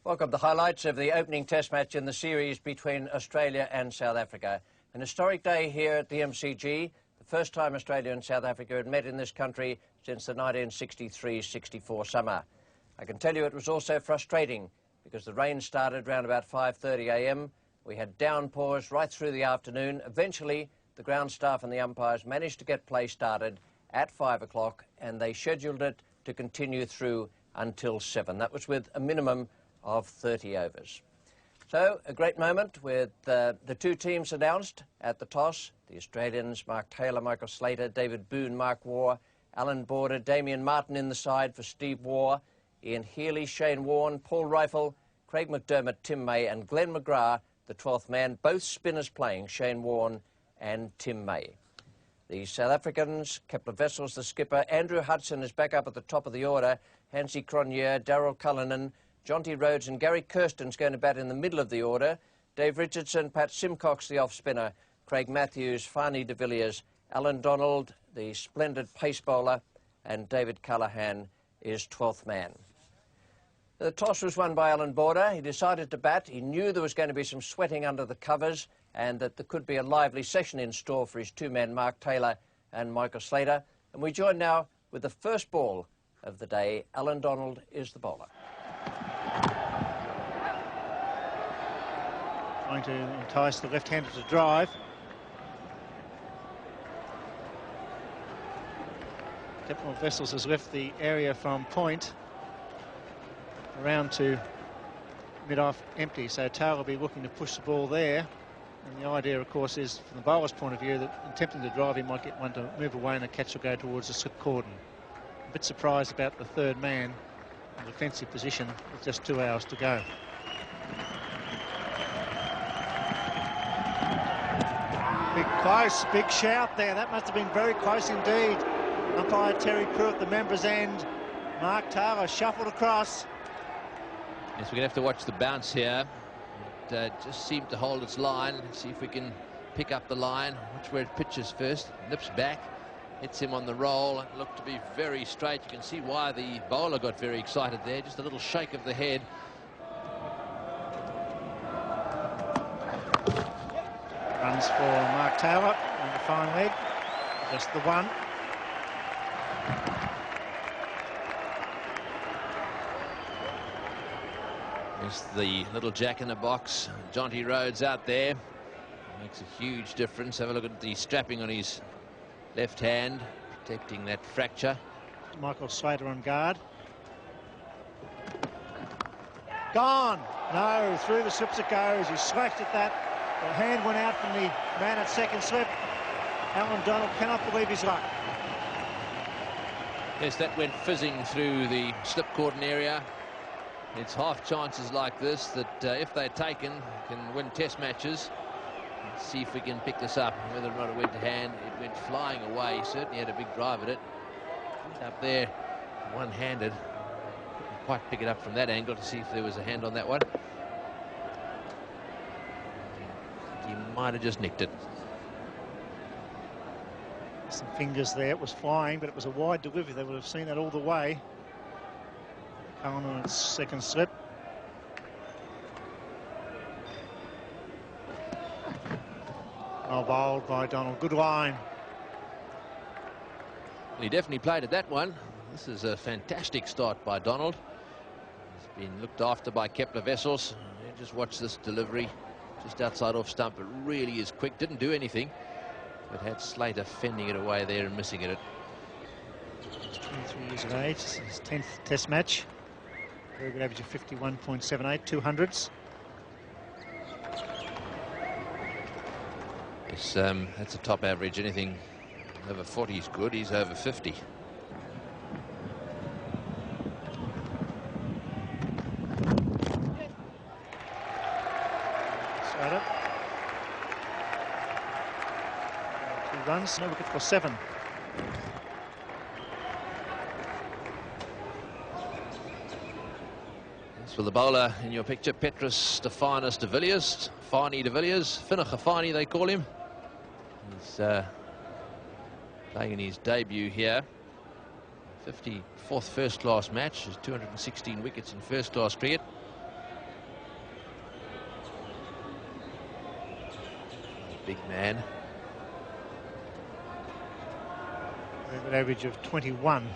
Welcome to the highlights of the opening test match in the series between Australia and South Africa. An historic day here at the MCG, the first time Australia and South Africa had met in this country since the 1963-64 summer. I can tell you it was also frustrating because the rain started around about 5:30 a.m. We had downpours right through the afternoon. Eventually, the ground staff and the umpires managed to get play started at 5 o'clock, and they scheduled it to continue through until 7. That was with a minimum of 30 overs. So, a great moment with the two teams announced at the toss. The Australians, Mark Taylor, Michael Slater, David Boone, Mark Waugh, Alan Border, Damien Martin in the side for Steve Waugh, Ian Healy, Shane Warne, Paul Rifle, Craig McDermott, Tim May and Glenn McGrath, the 12th man, both spinners playing, Shane Warne and Tim May. The South Africans, Kepler Wessels, the skipper, Andrew Hudson is back up at the top of the order, Hansie Cronje, Darryl Cullinan, Jonty Rhodes and Gary Kirsten's going to bat in the middle of the order. Dave Richardson, Pat Simcox, the off-spinner, Craig Matthews, Fanie de Villiers, Alan Donald, the splendid pace bowler, and David Callaghan is 12th man. The toss was won by Alan Border. He decided to bat. He knew there was going to be some sweating under the covers and that there could be a lively session in store for his two men, Mark Taylor and Michael Slater. And we join now with the first ball of the day. Alan Donald is the bowler. Trying to entice the left-hander to drive. Kepler Wessels has left the area from point around to mid-off empty, so Taylor will be looking to push the ball there. And the idea, of course, is from the bowler's point of view that attempting to drive, he might get one to move away and the catch will go towards the slip cordon. A bit surprised about the third man in defensive position with just 2 hours to go. Big close, big shout there. That must have been very close indeed. Umpire Terry Crew at the members' end. Mark Taylor shuffled across. Yes, we're going to have to watch the bounce here. It just seemed to hold its line. Let's see if we can pick up the line. Watch where it pitches first. Nips back. Hits him on the roll. It looked to be very straight. You can see why the bowler got very excited there. Just a little shake of the head. Runs for Mark Taylor on the fine leg. Just the one. There's the little jack in the box. Jonty Rhodes out there. Makes a huge difference. Have a look at the strapping on his left hand, protecting that fracture. Michael Slater on guard. Gone. No, through the slips it goes. He slashed at that. The hand went out from the man at second slip. Alan Donald cannot believe his luck. Yes, that went fizzing through the slip cordon area. It's half chances like this that if they're taken, can win test matches. Let's see if we can pick this up. Whether or not it went to hand, it went flying away. He certainly had a big drive at it. Up there, one-handed. Couldn't quite pick it up from that angle to see if there was a hand on that one. He might have just nicked it. Some fingers there. It was flying, but it was a wide delivery. They would have seen that all the way. Cullen on its second slip. Well bowled by Donald. Good line. He definitely played at that one. This is a fantastic start by Donald. He's been looked after by Kepler Wessels. Just watch this delivery. Just outside off stump. It really is quick. Didn't do anything. But had Slater fending it away there and missing it. 23 years of age. This is his 10th test match. Very good average of 51.78, 200s. Yes, that's a top average. Anything over 40 is good. He's over 50. Slater. 2 runs, no wicket for 7. For the bowler in your picture, Petrus Stephanus de Villiers, Fanie de Villiers, Finnicha Fanie they call him. He's playing in his debut here. 54th first-class match, 216 wickets in first-class cricket. big man. An average of 21.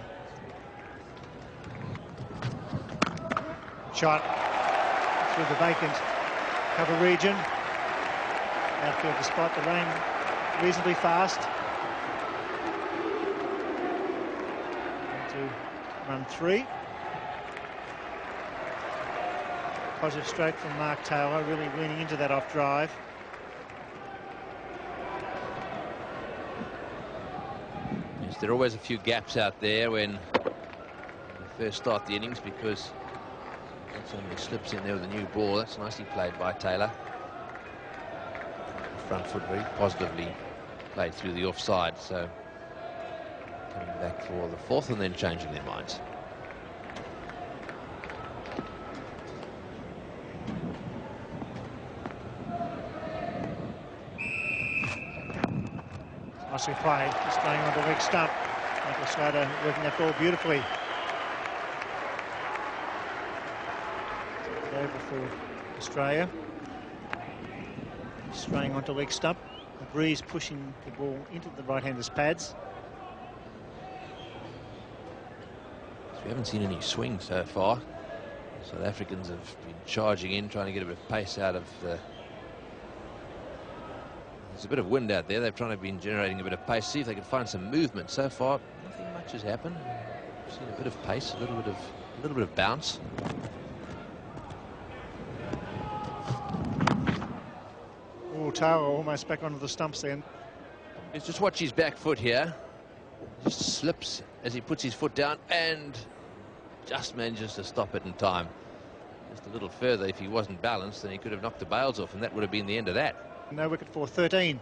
Shot through the vacant cover region. Outfield, despite the rain, reasonably fast. Into run 3. Positive stroke from Mark Taylor, really leaning into that off drive. Yes, there are always a few gaps out there when you first start the innings, because somebody slips in there with a new ball. That's nicely played by Taylor. Front foot very positively played through the offside, so coming back for the 4th and then changing their minds. Nicely played, just going on the leg stump. Michael Slater working that ball beautifully. Over for Australia. Straying onto leg stump. The breeze pushing the ball into the right-hander's pads. So we haven't seen any swing so far. South Africans have been charging in, trying to get a bit of pace out of the... There's a bit of wind out there. They've trying to be generating a bit of pace, see if they can find some movement. So far, nothing much has happened. We've seen a bit of pace, a little bit of bounce. Oh, Tara almost back onto the stumps then. Let's just watch his back foot here. Just slips as he puts his foot down and just manages to stop it in time. Just a little further, if he wasn't balanced, then he could have knocked the bails off, and that would have been the end of that. No wicket for 13.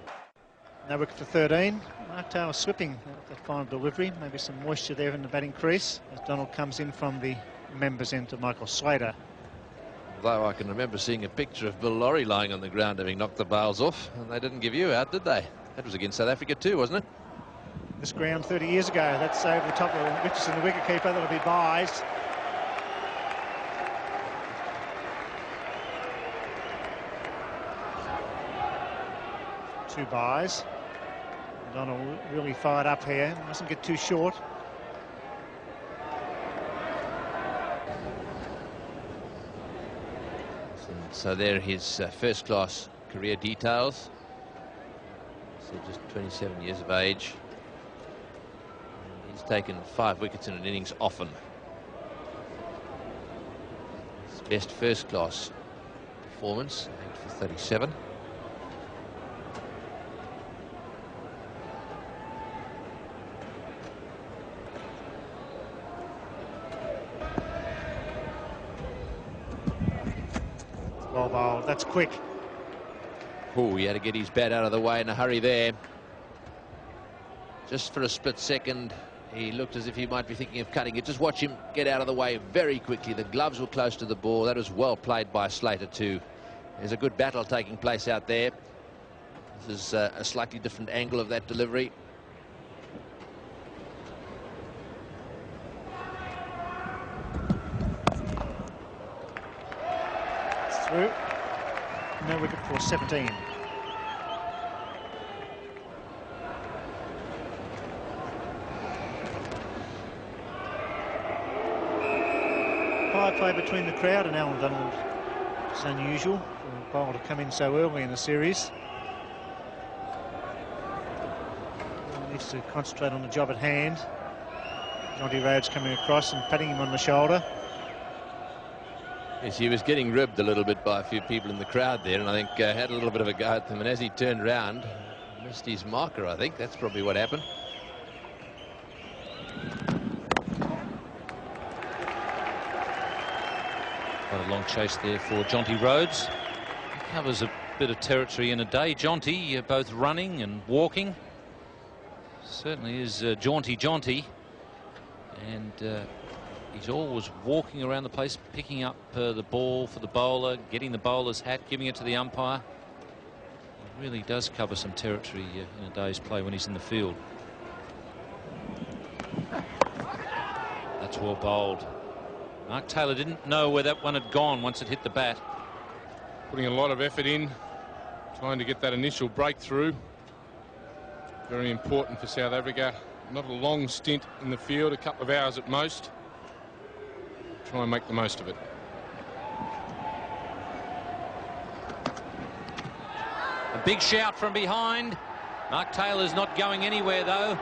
No wicket for 13. Mark Taylor slipping that final delivery. Maybe some moisture there in the batting crease as Donald comes in from the members end to Michael Slater. Although I can remember seeing a picture of Bill Lawry lying on the ground having knocked the bails off, and they didn't give you out, did they? That was against South Africa too, wasn't it? This ground 30 years ago. That's over the top of Richardson, the wicketkeeper. That'll be byes. Two byes. Donald really fired up here. Mustn't get too short. So there are his first-class career details. So just 27 years of age. And he's taken 5 wickets in an innings often. His best first-class performance, 8 for 37. Well bowled. That's quick. Oh, he had to get his bat out of the way in a hurry there. Just for a split second, he looked as if he might be thinking of cutting it. Just watch him get out of the way very quickly. The gloves were close to the ball. That was well played by Slater too. There's a good battle taking place out there. This is a slightly different angle of that delivery. Through. No wicket for 17. High play between the crowd and Alan Donald. It's unusual for a bowler to come in so early in the series. He needs to concentrate on the job at hand. Jonty Rhodes coming across and patting him on the shoulder. Yes, he was getting ribbed a little bit by a few people in the crowd there, and I think had a little bit of a go at them, and as he turned round, missed his marker. I think that's probably what happened. Quite a long chase there for Jonty Rhodes. He covers a bit of territory in a day. Jonty, both running and walking. Certainly is jaunty. And he's always walking around the place, picking up the ball for the bowler, getting the bowler's hat, giving it to the umpire. He really does cover some territory in a day's play when he's in the field. That's well bowled. Mark Taylor didn't know where that one had gone once it hit the bat. Putting a lot of effort in, trying to get that initial breakthrough. Very important for South Africa. Not a long stint in the field, a couple of hours at most. Try and make the most of it. A big shout from behind. Mark Taylor's not going anywhere, though.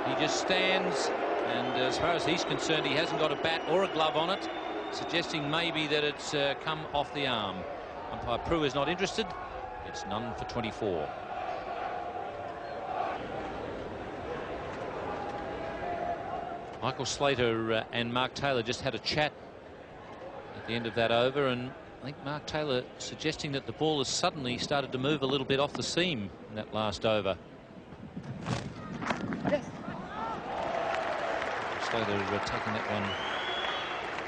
He just stands, and as far as he's concerned, he hasn't got a bat or a glove on it, suggesting maybe that it's come off the arm. Umpire Prue is not interested. It's none for 24. Michael Slater and Mark Taylor just had a chat at the end of that over, and I think Mark Taylor suggesting that the ball has suddenly started to move a little bit off the seam in that last over. Yes. Slater taking that one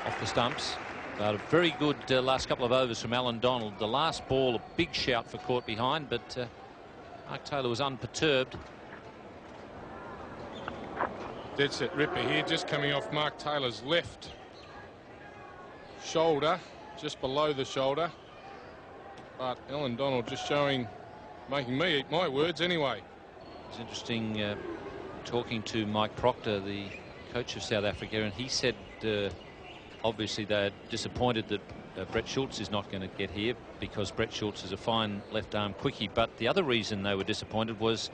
off the stumps. But a very good last couple of overs from Alan Donald. The last ball, a big shout for caught behind, but Mark Taylor was unperturbed. Dead set ripper here, just coming off Mark Taylor's left shoulder, just below the shoulder. But Alan Donald just showing, making me eat my words anyway. It's interesting talking to Mike Proctor, the coach of South Africa, and he said obviously they're disappointed that Brett Schultz is not going to get here because Brett Schultz is a fine left arm quickie. But the other reason they were disappointed was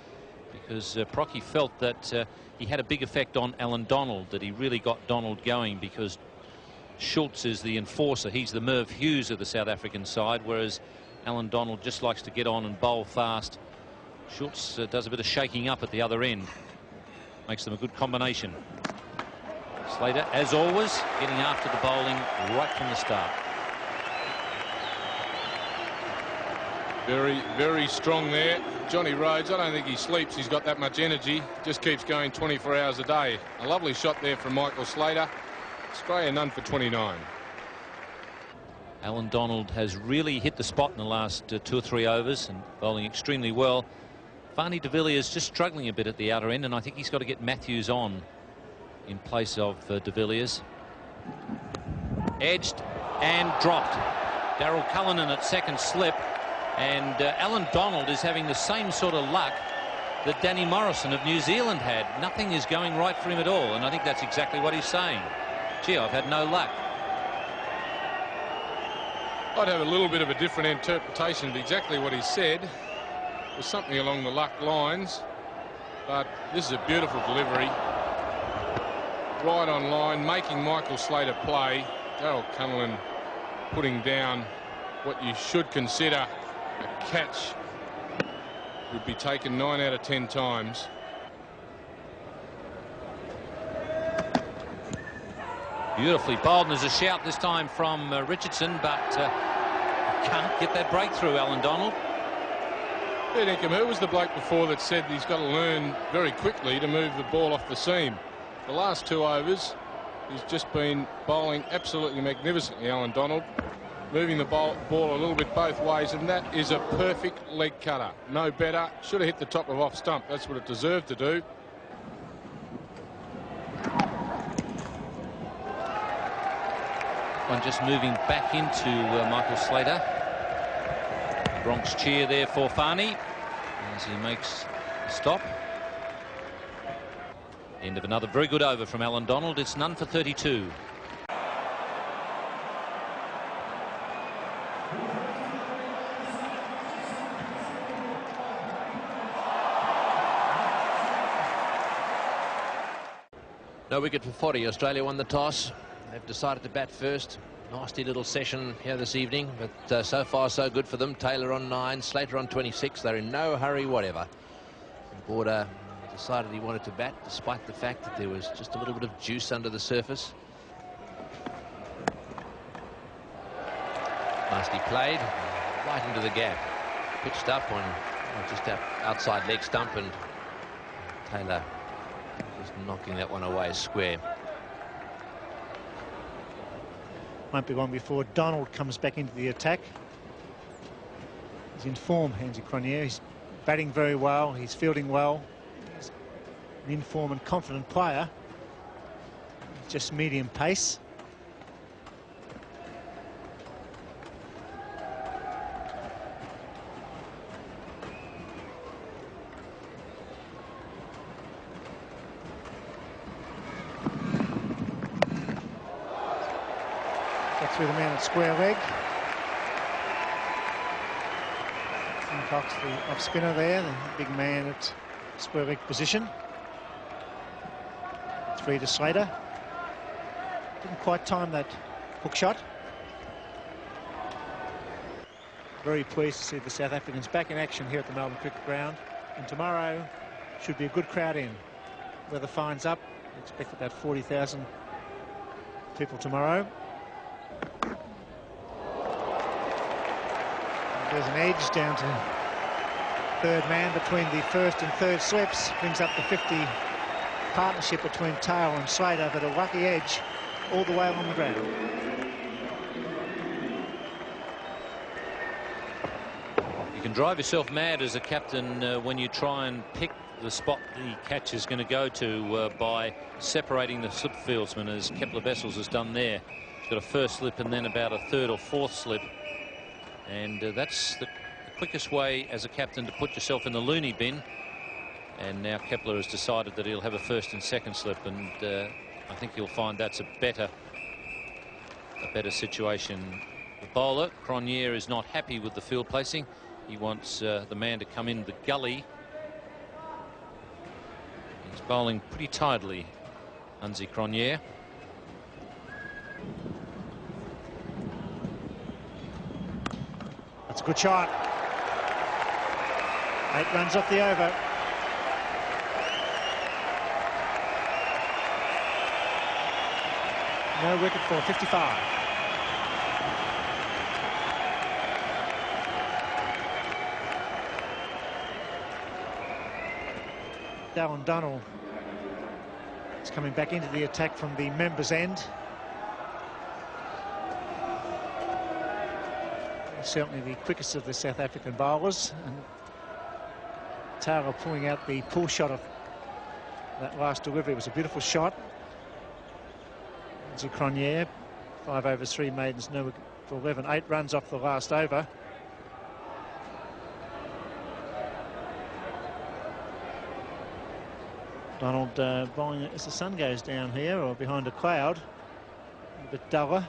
because Procky felt that he had a big effect on Alan Donald, that he really got Donald going, because Schultz is the enforcer. He's the Merv Hughes of the South African side, whereas Alan Donald just likes to get on and bowl fast. Schultz does a bit of shaking up at the other end. Makes them a good combination. Slater, as always, getting after the bowling right from the start. Very, very strong there. Johnny Rhodes, I don't think he sleeps. He's got that much energy. Just keeps going 24 hours a day. A lovely shot there from Michael Slater. Australia none for 29. Alan Donald has really hit the spot in the last 2 or 3 overs and bowling extremely well. Varney de Villiers just struggling a bit at the outer end, and I think he's got to get Matthews on in place of de Villiers. Edged and dropped. Darryl Cullinan at second slip, and Alan Donald is having the same sort of luck that Danny Morrison of New Zealand had. Nothing is going right for him at all, and I think that's exactly what he's saying. Gee, I've had no luck. I'd have a little bit of a different interpretation of exactly what he said. It was something along the luck lines, but this is a beautiful delivery. Right on line, making Michael Slater play. Darryl Cullinan putting down what you should consider a catch. Would be taken 9 out of 10 times. Beautifully bowled, and there's a shout this time from Richardson, but can't get that breakthrough, Alan Donald. Yeah, Nickham, who was the bloke before that said he's got to learn very quickly to move the ball off the seam? The last 2 overs, he's just been bowling absolutely magnificently, Alan Donald. Moving the ball a little bit both ways, and that is a perfect leg cutter. No better. Should have hit the top of off stump. That's what it deserved to do. One just moving back into Michael Slater. Bronx cheer there for Farney as he makes a stop. End of another very good over from Alan Donald. It's none for 32. No wicket for 40. Australia won the toss. They've decided to bat first. Nasty little session here this evening, but so far so good for them. Taylor on 9, Slater on 26. They're in no hurry whatever. Border decided he wanted to bat despite the fact that there was just a little bit of juice under the surface. Nicely played, right into the gap. Pitched up on just outside leg stump, and Taylor just knocking that one away square. Won't be long before Donald comes back into the attack. He's in form, Hansie Cronje. He's batting very well. He's fielding well. He's an in-form and confident player. Just medium pace. Back through the man at square leg. Cox, the off spinner there, the big man at square leg position. 3 to Slater. Didn't quite time that hook shot. Very pleased to see the South Africans back in action here at the Melbourne Cricket Ground. And tomorrow should be a good crowd in. Weather finds up. We expect about 40,000 people tomorrow. There's an edge down to third man between the first and third slips. Brings up the 50 partnership between Taylor and Slater, but a lucky edge all the way along the ground. You can drive yourself mad as a captain when you try and pick the spot the catch is going to go to by separating the slip fieldsman, as Kepler Wessels has done there. He's got a first slip and then about a third or fourth slip. And that's the quickest way as a captain to put yourself in the loony bin. And now Kepler has decided that he'll have a first and second slip, and I think you'll find that's a better situation. The bowler, Cronje, is not happy with the field placing. He wants the man to come in the gully. He's bowling pretty tidily, Hansi Cronje. That's a good shot. 8 runs off the over. No wicket for 55. Alan Donald is coming back into the attack from the members' end. Certainly the quickest of the South African bowlers, and Taylor pulling out the pull shot of that last delivery. It was a beautiful shot. Cronje, 5 overs, 3 maidens, no wicket for 11. 8 runs off the last over. Donald bowling as the sun goes down here, or behind a cloud. A bit duller.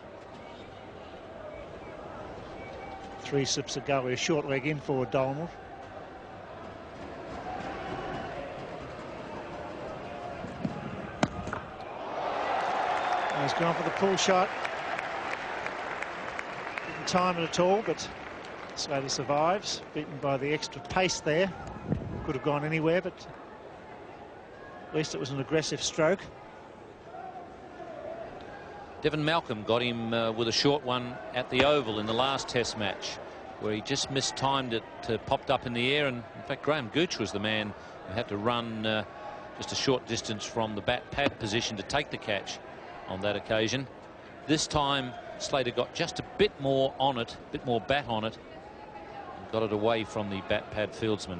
3 slips of gully, a short leg in for Donald. He's gone for the pull shot. Didn't time it at all, but Slater survives. Beaten by the extra pace there. Could have gone anywhere, but at least it was an aggressive stroke. Devon Malcolm got him with a short one at the Oval in the last Test match, where he just mistimed it, popped up in the air, and in fact Graham Gooch was the man who had to run just a short distance from the bat pad position to take the catch on that occasion. This time Slater got just a bit more on it, a bit more bat on it, and got it away from the bat pad fieldsman.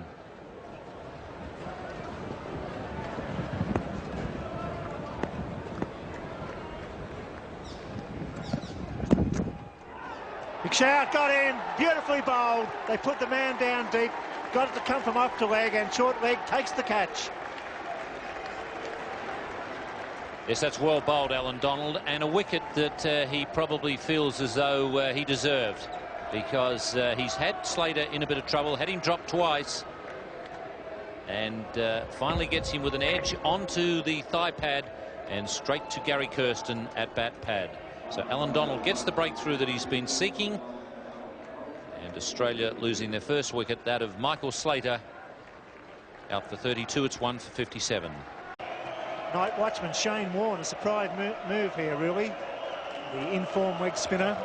Big shout, got in, beautifully bowled. They put the man down deep, got it to come from off to leg, and short leg takes the catch. Yes, that's well bowled, Alan Donald, and a wicket that he probably feels as though he deserved, because he's had Slater in a bit of trouble, had him drop twice, and finally gets him with an edge onto the thigh pad and straight to Gary Kirsten at bat pad. So Alan Donald gets the breakthrough that he's been seeking, and Australia losing their first wicket, that of Michael Slater, out for 32. It's 1 for 57. Night watchman Shane Warne, a surprise move here, really. The in-form leg spinner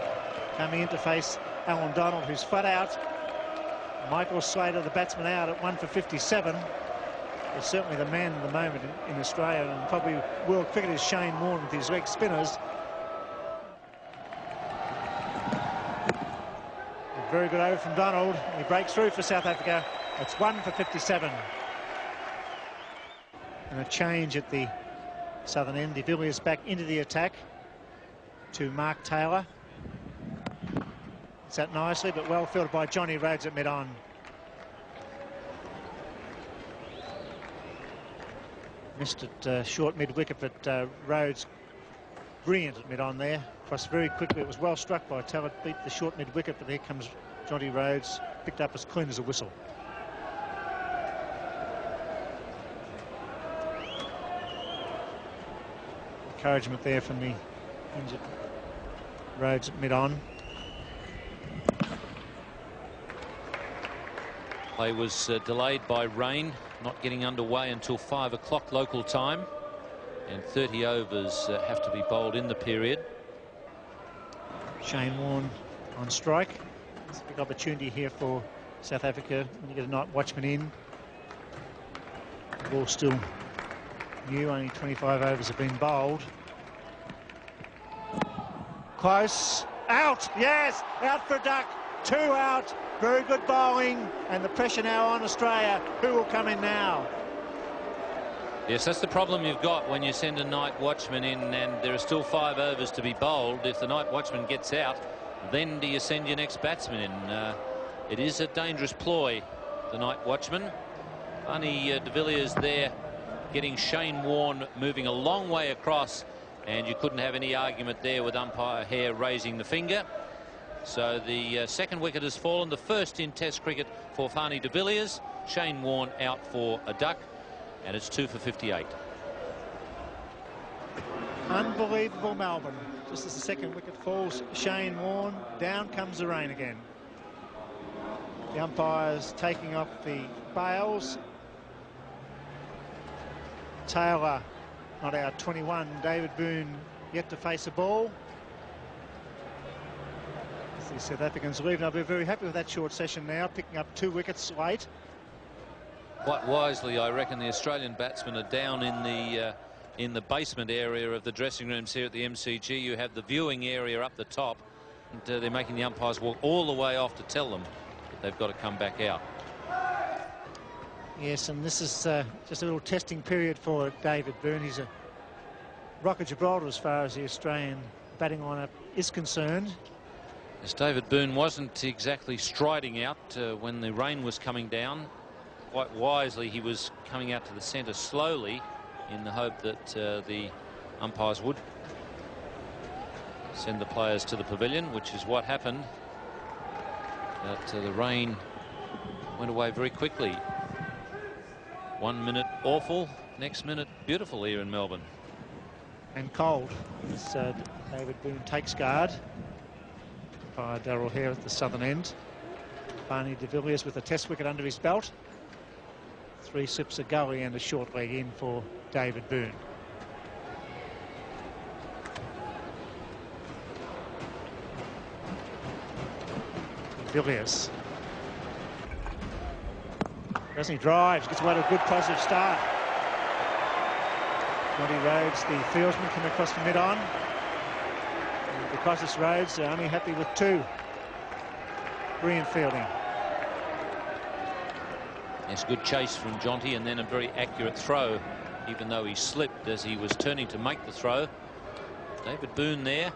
coming in to face Alan Donald, who's flat out. Michael Slater, the batsman, out at 1 for 57. He's certainly the man at the moment in Australia, and probably world cricket is Shane Warne with his leg spinners. A very good over from Donald. He breaks through for South Africa. It's 1 for 57. And a change at the southern end. De Villiers back into the attack to Mark Taylor. It's out nicely, but well fielded by Johnny Rhodes at mid-on. Missed it short mid-wicket, but Rhodes brilliant at mid-on there. Crossed very quickly. It was well struck by Taylor. Beat the short mid-wicket, but here comes Jonty Rhodes. Picked up as clean as a whistle. Encouragement there from the injured Rhodes at mid-on. Play was delayed by rain, not getting underway until 5 o'clock local time, and 30 overs have to be bowled in the period. Shane Warne on strike. It's a big opportunity here for South Africa when you get a night watchman in. The ball still new, only 25 overs have been bowled. Close, out, yes, out for a duck, 2 out, very good bowling, and the pressure now on Australia. Who will come in now? Yes, that's the problem you've got when you send a night watchman in and there are still 5 overs to be bowled. If the night watchman gets out, then do you send your next batsman in? It is a dangerous ploy, the night watchman. Barney de Villiers there getting Shane Warne moving a long way across, and you couldn't have any argument there with umpire Hare raising the finger. So the second wicket has fallen, the first in Test cricket for Barney de Villiers. Shane Warne out for a duck, and it's 2 for 58. Unbelievable Melbourne. Just as the second wicket falls, Shane Warne, down comes the rain again. The umpires taking off the bails. Taylor not out 21. David Boone yet to face a ball. The South Africans leaving. I'll be very happy with that short session now, picking up 2 wickets late. Quite wisely, I reckon the Australian batsmen are down in the basement area of the dressing rooms here at the MCG. You have the viewing area up the top, and they're making the umpires walk all the way off to tell them that they've got to come back out. Yes, and this is just a little testing period for David Boone. He's a rock of Gibraltar as far as the Australian batting lineup is concerned. As David Boone wasn't exactly striding out when the rain was coming down. Quite wisely, he was coming out to the centre slowly in the hope that the umpires would send the players to the pavilion, which is what happened. But the rain went away very quickly. 1 minute awful, next minute beautiful here in Melbourne. And cold as David Boone takes guard by Darryl Hare at the southern end. Barney de Villiers with a test wicket under his belt. 3 slips of gully and a short leg in for David Boone. Villiers. Doesn't he drive? Gets away to a good positive start. Jonty Rhodes, the fieldsman, coming across the mid-on. Because it's Rhodes, they're only happy with 2. Brilliant fielding. Yes, good chase from Jonty, and then a very accurate throw, even though he slipped as he was turning to make the throw. David Boone there,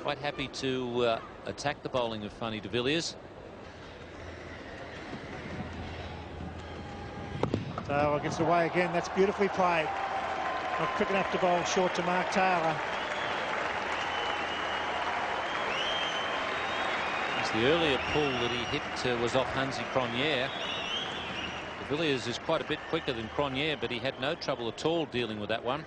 quite happy to attack the bowling of Barney de Villiers. Taylor gets away again. That's beautifully played. Not quick enough to bowl short to Mark Taylor. The earlier pull that he hit was off Hansi Cronje. De Villiers is quite a bit quicker than Cronje, but he had no trouble at all dealing with that one.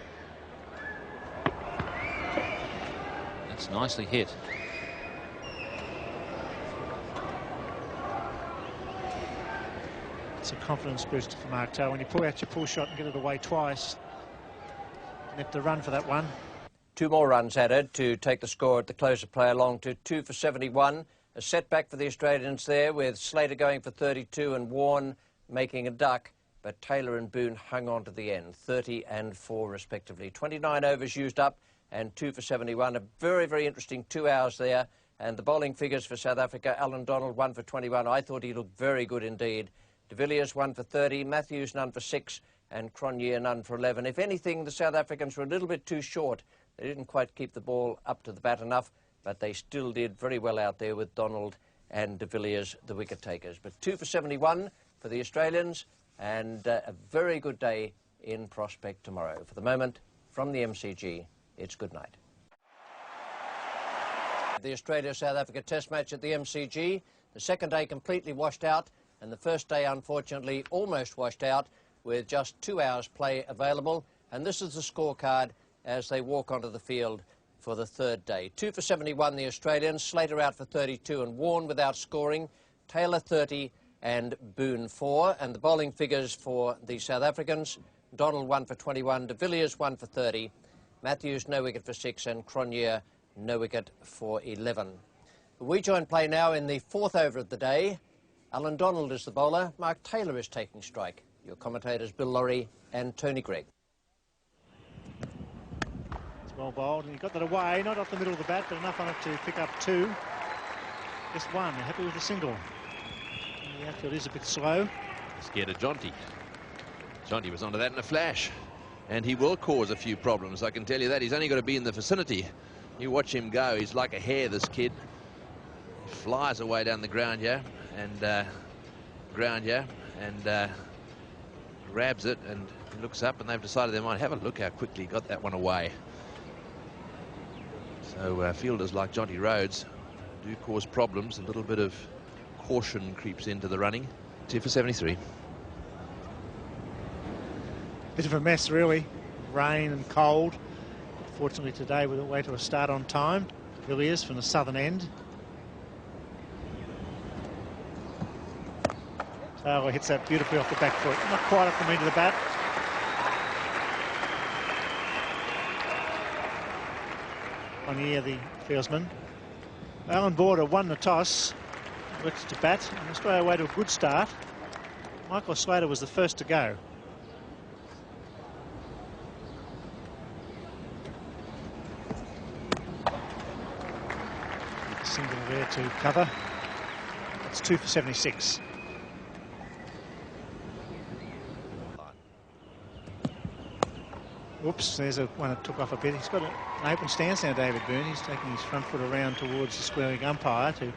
That's nicely hit. It's a confidence booster for Mark Taylor. When you pull out your pull shot and get it away twice, you have to run for that one. 2 more runs added to take the score at the close of play along to 2 for 71. A setback for the Australians there, with Slater going for 32 and Warne making a duck, but Taylor and Boone hung on to the end, 30 and 4 respectively. 29 overs used up and 2 for 71. A very, very interesting 2 hours there. And the bowling figures for South Africa: Alan Donald 1 for 21. I thought he looked very good indeed. De Villiers 1 for 30, Matthews none for 6, and Cronje none for 11. If anything, the South Africans were a little bit too short. They didn't quite keep the ball up to the bat enough, but they still did very well out there with Donald and de Villiers, the wicket takers. But 2 for 71 for the Australians, and a very good day in prospect tomorrow. For the moment, from the MCG, it's good night. the Australia-South Africa Test match at the MCG. The second day completely washed out, and the first day, unfortunately, almost washed out with just 2 hours play available. And this is the scorecard as they walk onto the field for the third day. 2 for 71, the Australians. Slater out for 32 and Warne without scoring. Taylor 30 and Boone 4. And the bowling figures for the South Africans: Donald 1 for 21, de Villiers 1 for 30, Matthews no wicket for 6, and Cronje no wicket for 11. We join play now in the fourth over of the day. Alan Donald is the bowler. Mark Taylor is taking strike. Your commentators Bill Lawry and Tony Greig. It's well bowled, and he got that away, not off the middle of the bat, but enough on it to pick up 2. Just 1, happy with the single. And the outfield is a bit slow. Scared of Jonty. Jonty was onto that in a flash, and he will cause a few problems, I can tell you that. He's only got to be in the vicinity. You watch him go, he's like a hare, this kid. He flies away down the ground here, and grabs it, and he looks up, and they've decided they might have a look how quickly he got that one away. So fielders like Jonty Rhodes do cause problems. A little bit of caution creeps into the running. 2 for 73. Bit of a mess, really. Rain and cold. Fortunately today with a way to a start on time. Villiers from the southern end. Taylor hits that beautifully off the back foot. Not quite up the meat of the bat. On the ear, the fieldsman. Alan Border won the toss. Works to bat. And Australia away to a good start. Michael Slater was the first to go. Single there to cover. That's 2 for 76. Whoops, there's one that took off a bit. He's got an open stance now, David Boone. He's taking his front foot around towards the squaring umpire to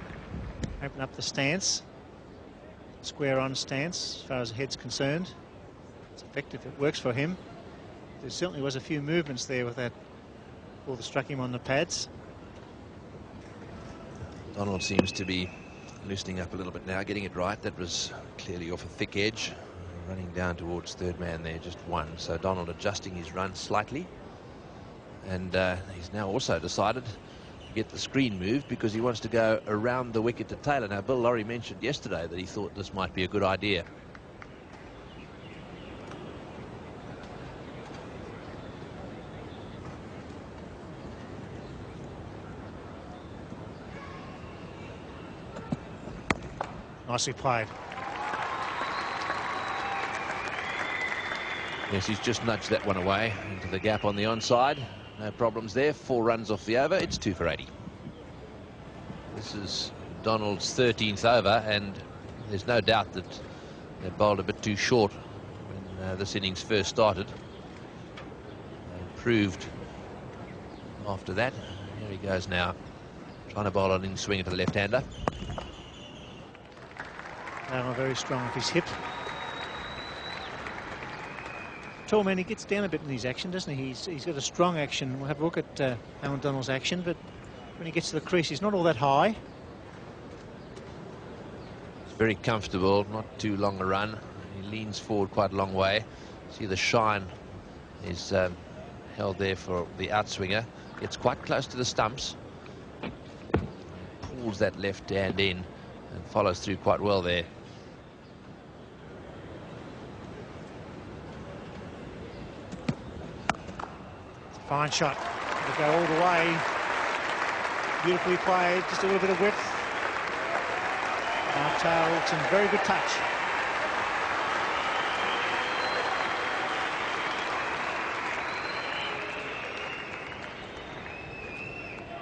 open up the stance. Square on stance as far as the head's concerned. It's effective, it works for him. There certainly was a few movements there with that ball that struck him on the pads. Donald seems to be loosening up a little bit now, getting it right. That was clearly off a thick edge. Running down towards third man there, just 1. So Donald adjusting his run slightly. And he's now also decided to get the screen moved because he wants to go around the wicket to Taylor. Now, Bill Lawry mentioned yesterday that he thought this might be a good idea. Nicely played. Yes, he's just nudged that one away into the gap on the onside. No problems there. 4 runs off the over. It's 2 for 80. This is Donald's 13th over, and there's no doubt that they bowled a bit too short when this innings first started. They improved after that. Here he goes now, trying to bowl an in swing to the left-hander. Now very strong with his hip. Tall man, he gets down a bit in his action, doesn't he? He's got a strong action. We'll have a look at Alan Donald's action, but when he gets to the crease, he's not all that high. It's very comfortable, not too long a run. He leans forward quite a long way. See the shine is held there for the outswinger. Gets quite close to the stumps. Pulls that left hand in and follows through quite well there. Fine shot. To go all the way. Beautifully played. Just a little bit of width. Now Taylor, some very good touch.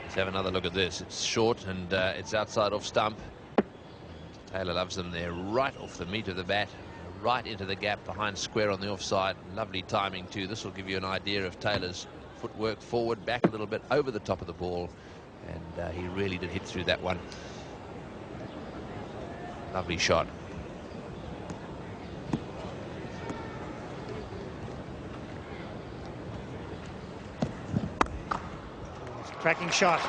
Let's have another look at this. It's short and it's outside off stump. Taylor loves them there, right off the meat of the bat, right into the gap behind square on the offside. Lovely timing too. This will give you an idea of Taylor's footwork forward, back a little bit, over the top of the ball, and he really did hit through that one. Lovely shot. Cracking shot.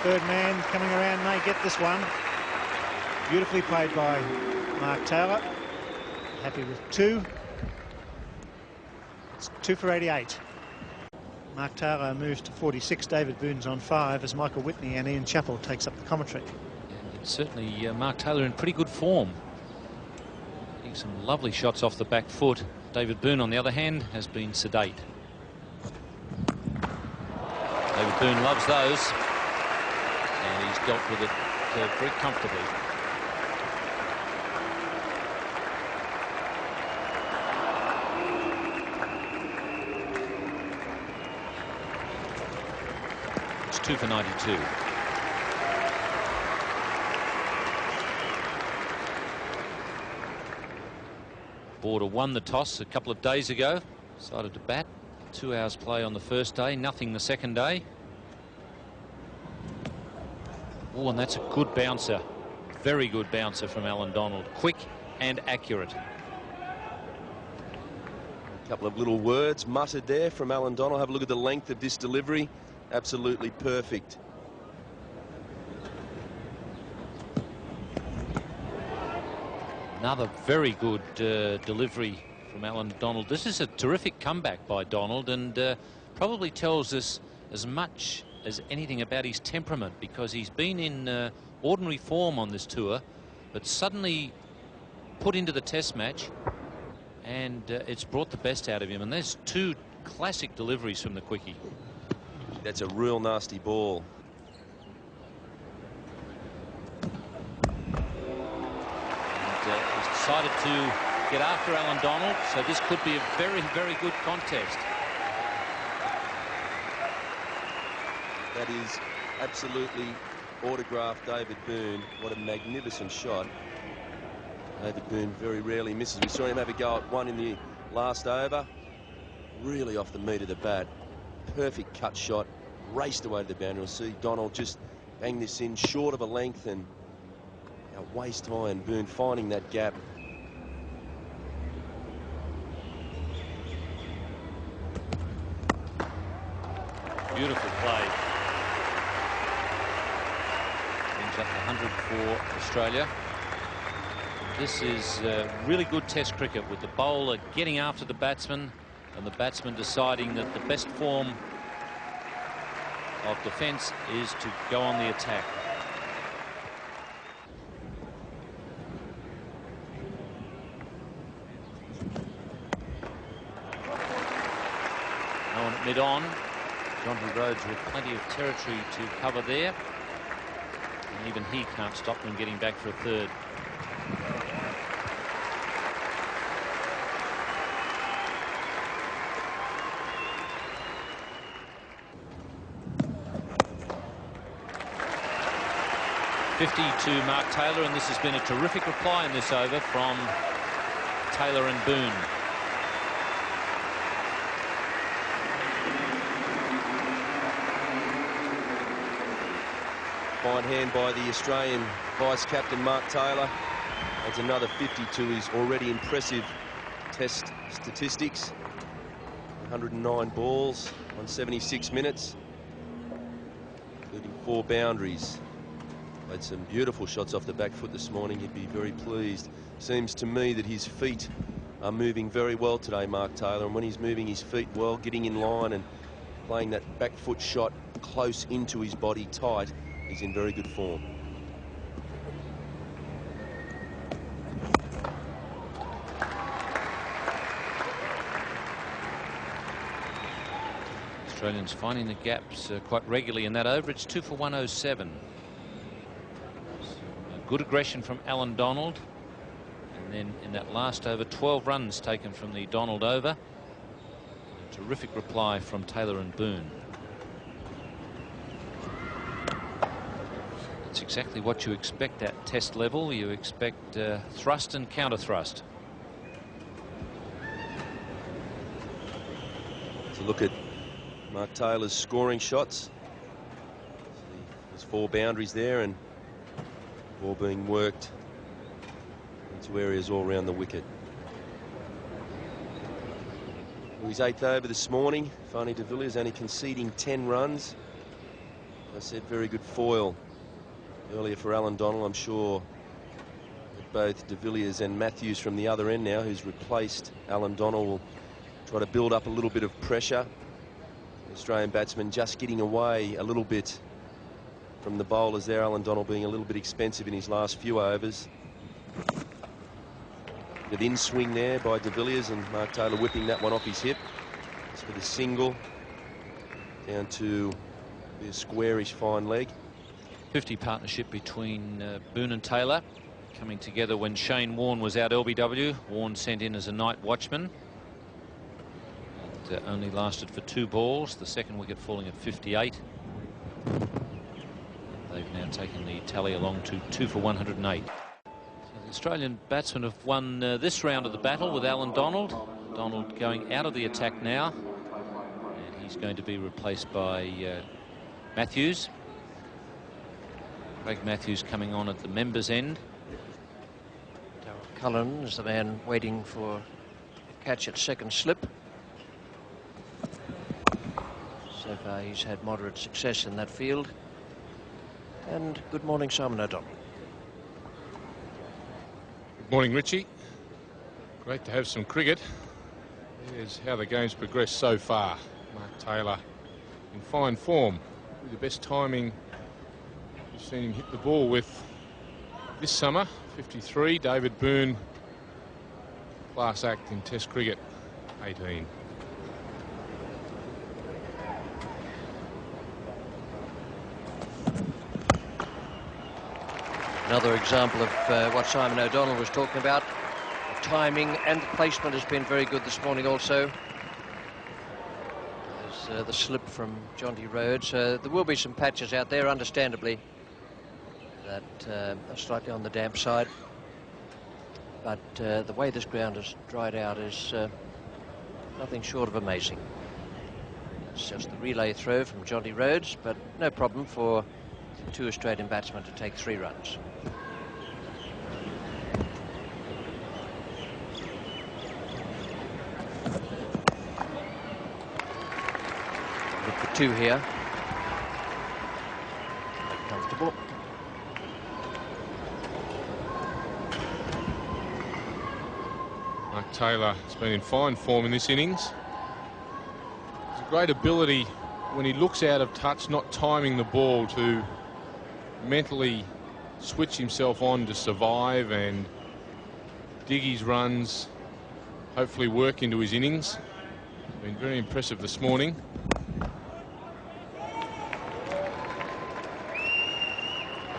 Third man coming around may get this one. Beautifully played by Mark Taylor. Happy with 2. It's 2 for 88. Mark Taylor moves to 46. David Boone's on 5 as Michael Whitney and Ian Chappell takes up the commentary. And certainly Mark Taylor in pretty good form. Getting some lovely shots off the back foot. David Boone, on the other hand, has been sedate. David Boone loves those. And he's dealt with it very comfortably. It's 2 for 92. Border won the toss a couple of days ago. Decided to bat. 2 hours play on the first day, nothing the second day. Oh, and that's a good bouncer. Very good bouncer from Alan Donald. Quick and accurate. A couple of little words muttered there from Alan Donald. Have a look at the length of this delivery. Absolutely perfect. Another very good delivery from Alan Donald. This is a terrific comeback by Donald, and probably tells us as much as anything about his temperament, because he's been in ordinary form on this tour, but suddenly put into the test match, and it's brought the best out of him. And there's 2 classic deliveries from the quickie. That's a real nasty ball. He's decided to get after Alan Donald, so this could be a very, very good contest. That is absolutely autographed David Boone. What a magnificent shot. David Boone very rarely misses. We saw him have a go at one in the last over. Really off the meat of the bat. Perfect cut shot. Raced away to the boundary. We'll see Donald just bang this in short of a length and waist high, and Boone finding that gap. Beautiful play. Brings up the 100 for Australia. This is really good test cricket, with the bowler getting after the batsman and the batsman deciding that the best form of defence is to go on the attack. No one at mid-on. Jonty Rhodes with plenty of territory to cover there. And even he can't stop them getting back for a third. .50 to Mark Taylor, and this has been a terrific reply in this over from Taylor and Boone. Fine hand by the Australian vice-captain Mark Taylor. Adds another 50 to his already impressive test statistics. 109 balls on 76 minutes, including 4 boundaries. Played some beautiful shots off the back foot this morning. He'd be very pleased. Seems to me that his feet are moving very well today, Mark Taylor, and when he's moving his feet well, getting in line and playing that back foot shot close into his body tight, he's in very good form. Australians finding the gaps quite regularly in that over. It's 2 for 107. Good aggression from Alan Donald, and then in that last over, 12 runs taken from the Donald over. A terrific reply from Taylor and Boone. It's exactly what you expect at test level. You expect thrust and counter thrust. To look at Mark Taylor's scoring shots. There's 4 boundaries there, and all being worked into areas all around the wicket. His 8th over this morning, Fani de Villiers only conceding 10 runs. I said, very good foil earlier for Alan Donald. I'm sure that both de Villiers and Matthews from the other end now, who's replaced Alan Donald, will try to build up a little bit of pressure. The Australian batsman just getting away a little bit from the bowlers there. Alan Donald being a little bit expensive in his last few overs. Within swing there by de Villiers, and Mark Taylor whipping that one off his hip. As for the single, down to the squarish fine leg. 50 partnership between Boone and Taylor, coming together when Shane Warne was out LBW. Warne sent in as a night watchman. It only lasted for 2 balls, the second wicket falling at 58. They've now taken the tally along to 2 for 108. So the Australian batsmen have won this round of the battle with Alan Donald. Donald going out of the attack now, and he's going to be replaced by Matthews. Craig Matthews coming on at the members' end. Darryl Cullen is the man waiting for a catch at second slip. So far he's had moderate success in that field. And good morning, Simon O'Donnell. Good morning, Richie. Great to have some cricket. Here's how the game's progressed so far. Mark Taylor in fine form. The best timing you've seen him hit the ball with this summer. 53. David Boone, class act in Test cricket, 18. Another example of what Simon O'Donnell was talking about. The timing and the placement has been very good this morning also. There's the slip from Jonty Rhodes. There will be some patches out there, understandably, that are slightly on the damp side. But the way this ground has dried out is nothing short of amazing. It's just the relay throw from Jonty Rhodes, but no problem for 2 Australian batsmen to take 3 runs. Look for 2 here. Quite comfortable. Mark Taylor has been in fine form in this innings. There's a great ability when he looks out of touch, not timing the ball, to mentally switch himself on to survive and dig his runs, hopefully work into his innings. Been very impressive this morning.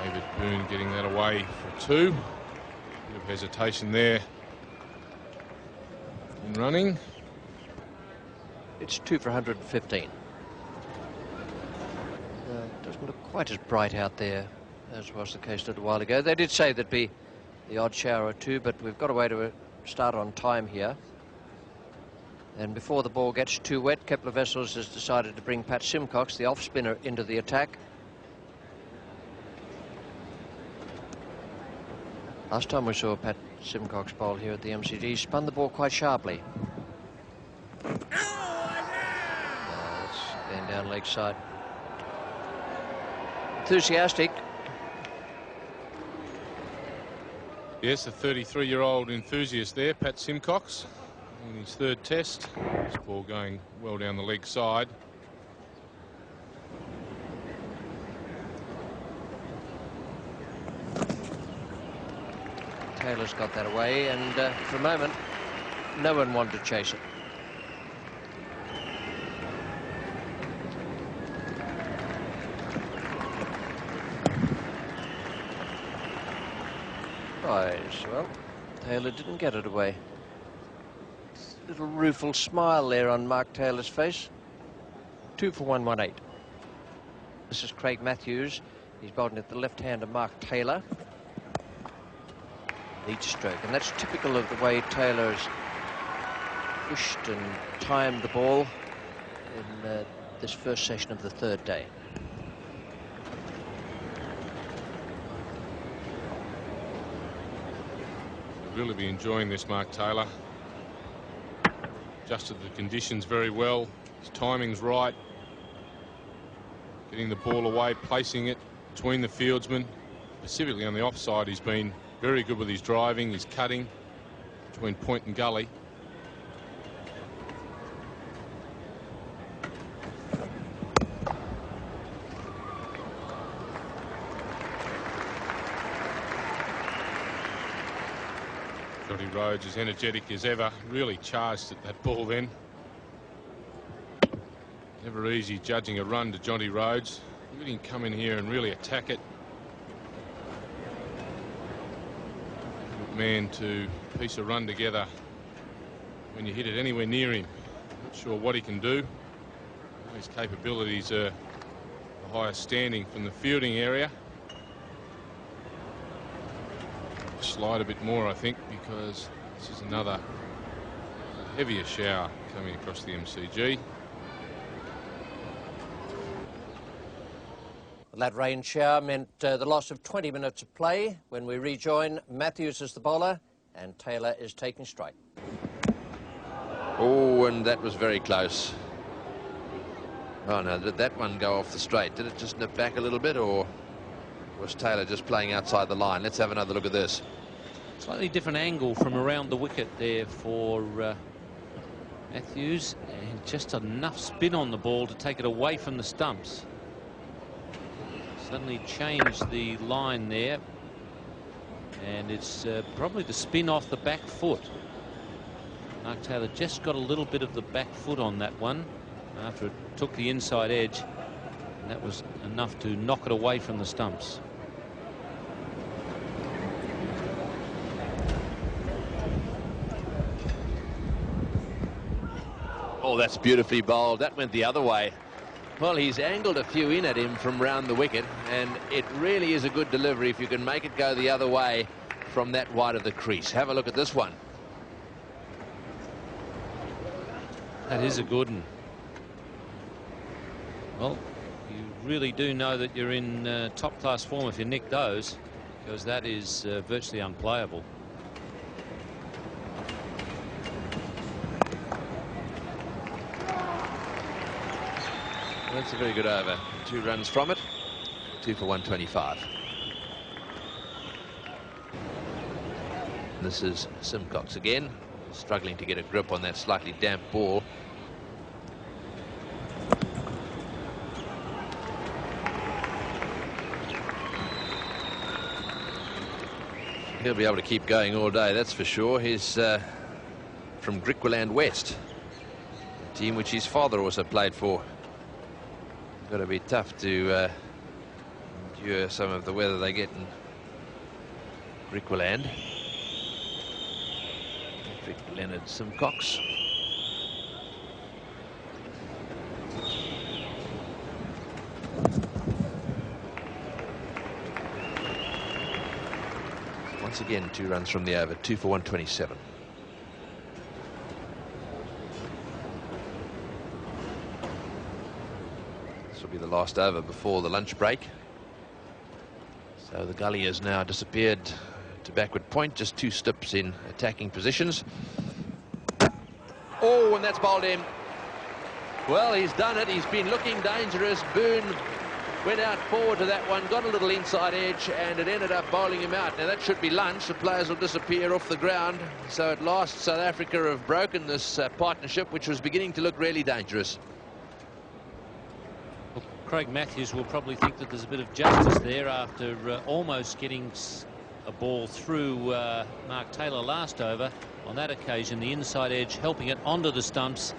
David Boone getting that away for 2. Bit of hesitation there in running. It's 2 for 115. Doesn't look quite as bright out there as was the case a little while ago. They did say there'd be the odd shower or 2, but we've got a way to start on time here. And before the ball gets too wet, Kepler Wessels has decided to bring Pat Simcox, the off-spinner, into the attack. Last time we saw Pat Simcox bowl here at the MCG, he spun the ball quite sharply. It's going down leg side. Enthusiastic. Yes, a 33-year-old enthusiast there, Pat Simcox, in his 3rd test. This ball going well down the leg side. Taylor's got that away, and for a moment, no one wanted to chase it. Well, Taylor didn't get it away. Little rueful smile there on Mark Taylor's face. 2 for 118. This is Craig Matthews. He's bowling at the left hand of Mark Taylor. Lead stroke, and that's typical of the way Taylor's pushed and timed the ball in this first session of the 3rd day. Really be enjoying this, Mark Taylor. Adjusted the conditions very well. His timing's right. getting the ball away, placing it between the fieldsmen. Specifically on the offside, he's been very good with his driving, his cutting between point and gully. Jonty Rhodes as energetic as ever, really charged at that ball then. Never easy judging a run to Jonty Rhodes. Look at him come in here and really attack it. Good man to piece a run together when you hit it anywhere near him. Not sure what he can do. His capabilities are the highest standing from the fielding area. Slide a bit more, I think, because this is another heavier shower coming across the MCG. That rain shower meant the loss of 20 minutes of play. When we rejoin, Matthews is the bowler and Taylor is taking strike. Oh, and that was very close. Oh no, did that one go off the straight? Did it just nip back a little bit, or was Taylor just playing outside the line? Let's have another look at this. Slightly different angle from around the wicket there for Matthews, and just enough spin on the ball to take it away from the stumps. Suddenly changed the line there, and it's probably the spin off the back foot. Mark Taylor just got a little bit of the back foot on that one after it took the inside edge, and that was enough to knock it away from the stumps. Oh, that's beautifully bowled. That went the other way. Well, he's angled a few in at him from round the wicket, and it really is a good delivery if you can make it go the other way from that wide of the crease. Have a look at this one. That is a good one. Well, you really do know that you're in top-class form if you nick those, because that is virtually unplayable. That's a very good over. 2 runs from it. 2 for 125. This is Simcox again, struggling to get a grip on that slightly damp ball. He'll be able to keep going all day, that's for sure. He's from Griqualand West, a team which his father also played for. Got to be tough to endure some of the weather they get in Griqualand. Patrick Leonard Simcox. Once again, 2 runs from the over, 2 for 127. Be the last over before the lunch break. So the gully has now disappeared to backward point, just 2 steps in attacking positions. Oh, and that's bowled in. Well, he's done it. He's been looking dangerous. Boone went out forward to that one, got a little inside edge, and it ended up bowling him out. Now that should be lunch. The players will disappear off the ground. So at last South Africa have broken this partnership, which was beginning to look really dangerous. Craig Matthews will probably think that there's a bit of justice there after almost getting a ball through Mark Taylor last over. On that occasion, the inside edge helping it onto the stumps.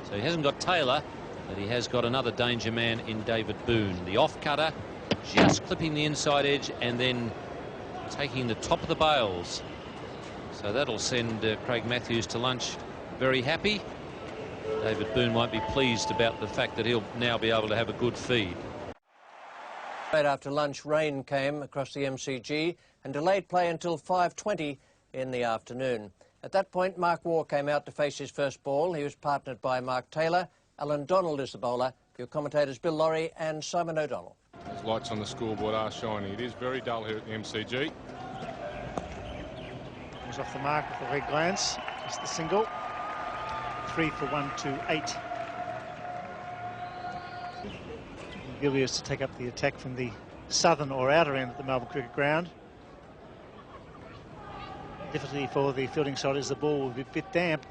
So he hasn't got Taylor, but he has got another danger man in David Boone. The off cutter just clipping the inside edge and then taking the top of the bails. So that'll send Craig Matthews to lunch very happy. David Boone might be pleased about the fact that he'll now be able to have a good feed. Right after lunch, rain came across the MCG and delayed play until 5:20 in the afternoon. At that point, Mark Waugh came out to face his first ball. He was partnered by Mark Taylor. Alan Donald is the bowler. Your commentators Bill Laurie and Simon O'Donnell. Those lights on the scoreboard are shining. It is very dull here at the MCG. Was off the mark with a red glance. Just the single. 3 for 128. Villiers to take up the attack from the southern or outer end of the Melbourne Cricket Ground. Difficulty for the fielding side is the ball will be a bit damp.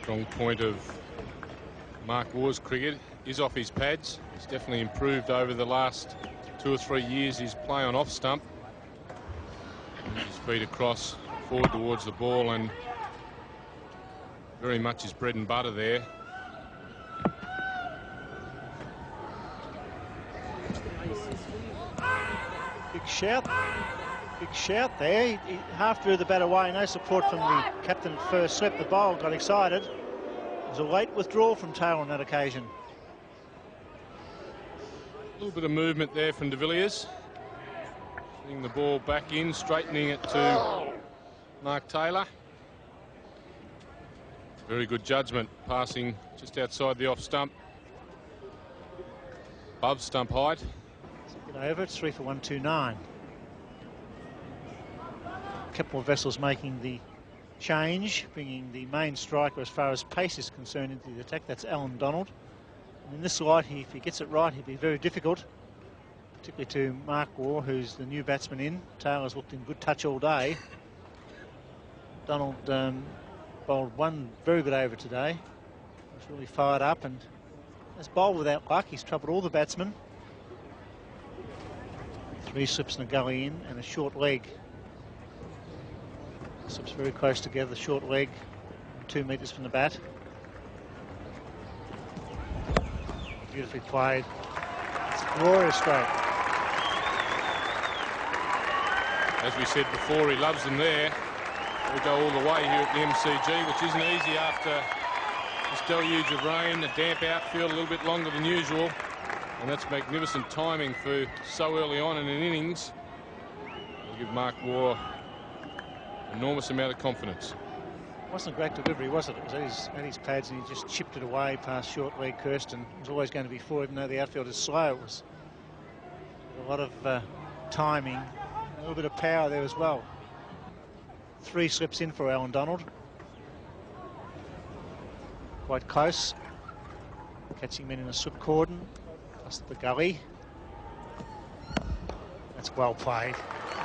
Strong point of Mark Waugh's cricket is off his pads. He's definitely improved over the last 2 or 3 years his play on off stump. His feet across, forward towards the ball, and very much his bread and butter there. Big shout there. He half drew the bat away. No support from the captain at first slip. The bowl got excited. It was a late withdrawal from Taylor on that occasion. A little bit of movement there from de Villiers. Putting the ball back in, straightening it to Mark Taylor. Very good judgment, passing just outside the off stump. Above stump height. Second over, it's 3 for 129. Kepler Vessels making the change, bringing the main striker as far as pace is concerned into the attack. That's Alan Donald. And in this light, if he gets it right, he'll be very difficult, particularly to Mark Waugh, who's the new batsman in. Taylor's looked in good touch all day. Donald bowled one very good over today. He's really fired up and has bowled without luck. He's troubled all the batsmen. 3 slips and a gully in and a short leg. Slips very close together, the short leg, 2 metres from the bat. Beautifully played. It's a glorious stroke. As we said before, he loves them there. We go all the way here at the MCG, which isn't easy after this deluge of rain, a damp outfield, a little bit longer than usual. And that's magnificent timing for so early on in an innings. It'll give Mark Waugh enormous amount of confidence. Wasn't a great delivery, was it? It was at his pads and he just chipped it away past short leg Kirsten. It was always going to be 4, even though the outfield is slow. It was a lot of timing, a little bit of power there as well. 3 slips in for Alan Donald. Quite close. Catching men in a slip cordon. Plus the gully. That's well played.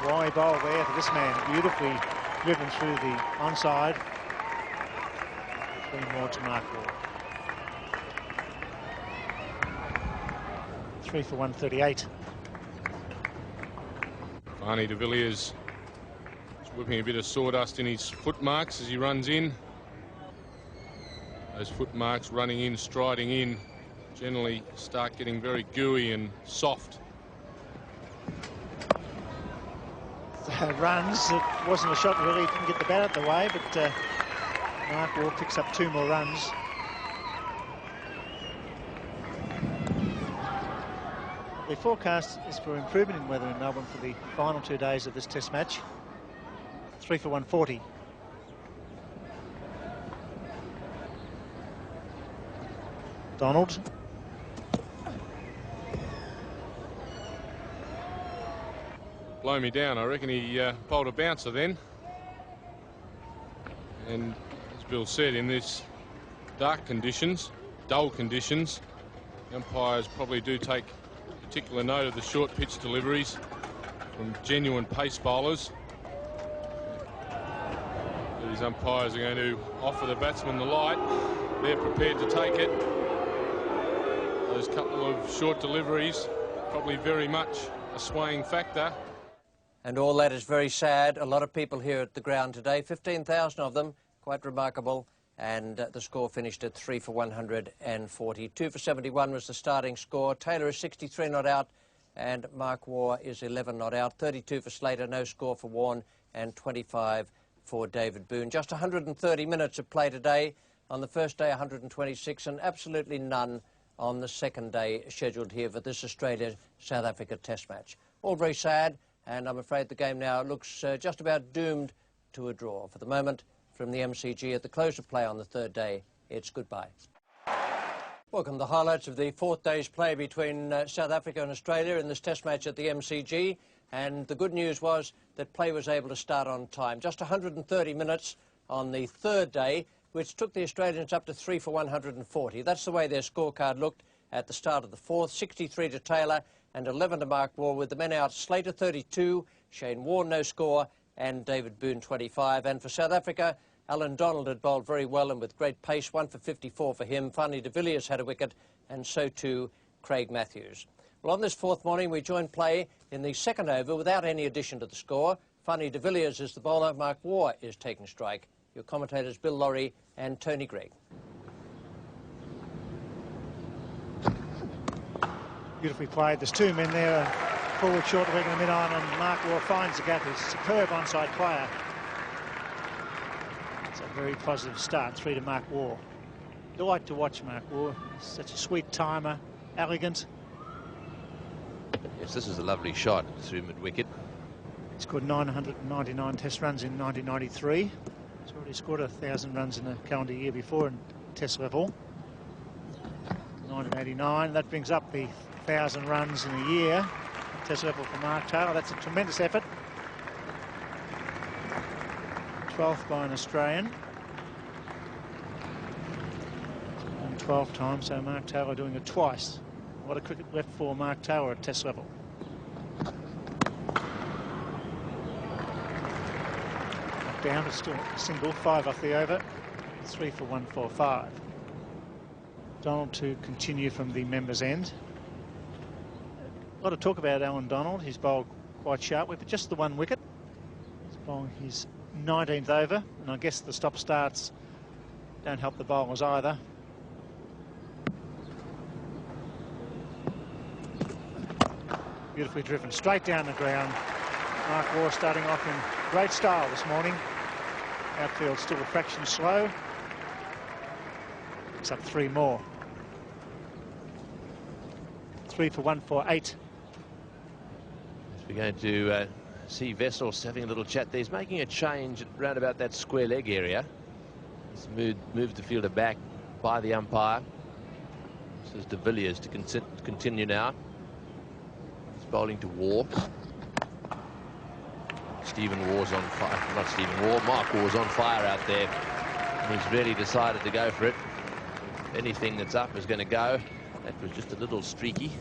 Wide bowl there for this man. Beautifully driven through the onside. 3 more to Mark Waugh. 3 for 138. Barney de Villiers is whipping a bit of sawdust in his foot marks as he runs in. Those foot marks running in, striding in, generally start getting very gooey and soft. Runs. It wasn't a shot really. He didn't get the bat out the way, but Mark Waugh picks up 2 more runs. The forecast is for improvement in weather in Melbourne for the final 2 days of this test match. 3 for 140. Donald. Blow me down. I reckon he bowled a bouncer then. And as Bill said, in this dark conditions, dull conditions, the umpires probably do take particular note of the short pitch deliveries from genuine pace bowlers. These umpires are going to offer the batsman the light. They're prepared to take it. Those couple of short deliveries, probably very much a swaying factor. And all that is very sad. A lot of people here at the ground today, 15,000 of them, quite remarkable. And the score finished at 3 for 140. 2 for 71 was the starting score. Taylor is 63 not out, and Mark Waugh is 11 not out. 32 for Slater, no score for Warne, and 25 for David Boone. Just 130 minutes of play today. On the first day, 126, and absolutely none on the second day scheduled here for this Australia-South Africa test match. All very sad, and I'm afraid the game now looks just about doomed to a draw. For the moment, from the MCG at the close of play on the third day, it's goodbye. Welcome to the highlights of the 4th day's play between South Africa and Australia in this test match at the MCG. and the good news was that play was able to start on time. Just 130 minutes on the third day, which took the Australians up to 3 for 140. That's the way their scorecard looked at the start of the fourth. 63 to Taylor and 11 to Mark Waugh, with the men out. Slater 32, Shane Warne no score, and David Boone 25. And for South Africa, Alan Donald had bowled very well and with great pace, 1 for 54 for him. Fanie de Villiers had a wicket, and so too Craig Matthews. Well, on this fourth morning, we joined play in the second over without any addition to the score. Fanie de Villiers is the bowler, Mark Waugh is taking strike. Your commentators, Bill Laurie and Tony Greig. Beautifully played. There's two men there, forward short leg in the mid-on, and Mark Waugh finds the gap. He's a superb onside player. It's a very positive start, 3 to Mark Waugh. Delight to watch Mark Waugh. He's such a sweet timer, elegant. Yes, this is a lovely shot through mid-wicket. He scored 999 test runs in 1993. He's already scored 1,000 runs in a calendar year before in test level. 1989, that brings up the 1,000 runs in a year. Test level for Mark Taylor. That's a tremendous effort. 12th by an Australian. And 12 times, so Mark Taylor doing it twice. What a cricket left for Mark Taylor at test level. Down, it's still a single, 5 off the over, 3 for 145. Donald to continue from the members' end. A lot of talk about Alan Donald. He's bowled quite sharply, but just the one wicket. He's bowling his 19th over, and I guess the stop-starts don't help the bowlers either. Beautifully driven straight down the ground. Mark Waugh starting off in great style this morning. Outfield still a fraction slow. Picks up 3 more. 3 for 148. We're going to see Wessels having a little chat there. He's making a change round about that square leg area. He's moved the fielder back by the umpire. This is de Villiers to continue now. He's bowling to Waugh. Stephen Waugh's on fire. Not Stephen Waugh. Mark Waugh's on fire out there. And he's really decided to go for it. Anything that's up is going to go. That was just a little streaky.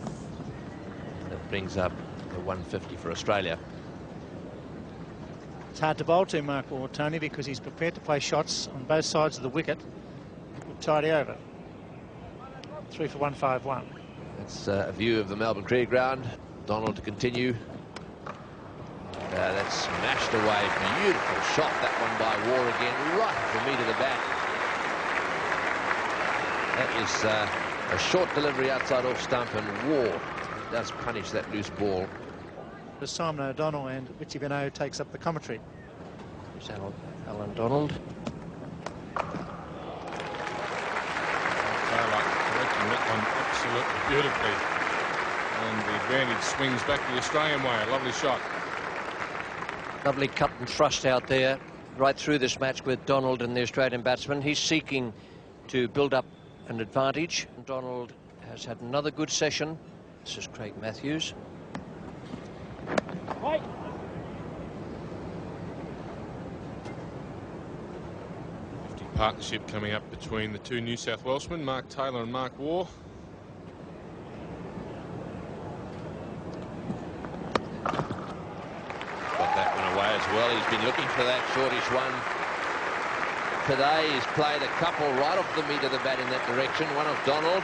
That brings up the 150 for Australia. It's hard to bowl to Mark Waugh, Tony, because he's prepared to play shots on both sides of the wicket. Would tidy over. 3 for 151. That's a view of the Melbourne Cricket Ground. Donald to continue. That's smashed away. Beautiful shot, that one by Waugh again, right at the meat of the bat. That is a short delivery outside off stump, and Waugh does punish that loose ball. Simon O'Donnell and Richie Benaud takes up the commentary. Here's Alan Donald. Taylor correcting that one absolutely beautifully. And the advantage swings back the Australian way. A lovely shot. Lovely cut and thrust out there, right through this match with Donald and the Australian batsman. He's seeking to build up an advantage. Donald has had another good session. This is Craig Matthews. Right. Partnership coming up between the two New South Welshmen, Mark Taylor and Mark Waugh. Got that one away as well. He's been looking for that shortish one today. He's played a couple right off the meat of the bat in that direction. One off Donald,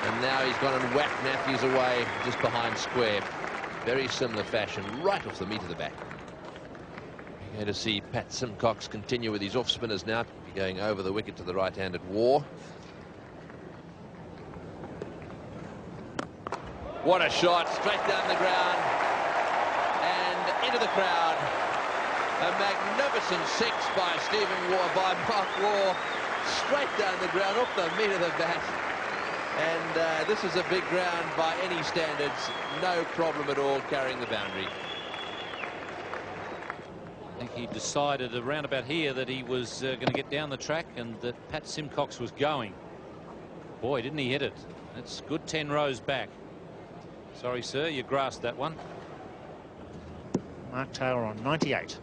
and now he's gone and whacked Matthews away just behind square. Very similar fashion, right off the meat of the bat. We're going to see Pat Simcox continue with his off spinners now, going over the wicket to the right-handed Waugh. What a shot, straight down the ground and into the crowd. A magnificent 6 by Stephen Waugh, by Mark Waugh, straight down the ground, off the meat of the bat. And this is a big ground by any standards. No problem at all carrying the boundary. I think he decided around about here that he was going to get down the track and that Pat Simcox was going. Boy, didn't he hit it. That's good 10 rows back. Sorry, sir, you grasped that one. Mark Taylor on 98.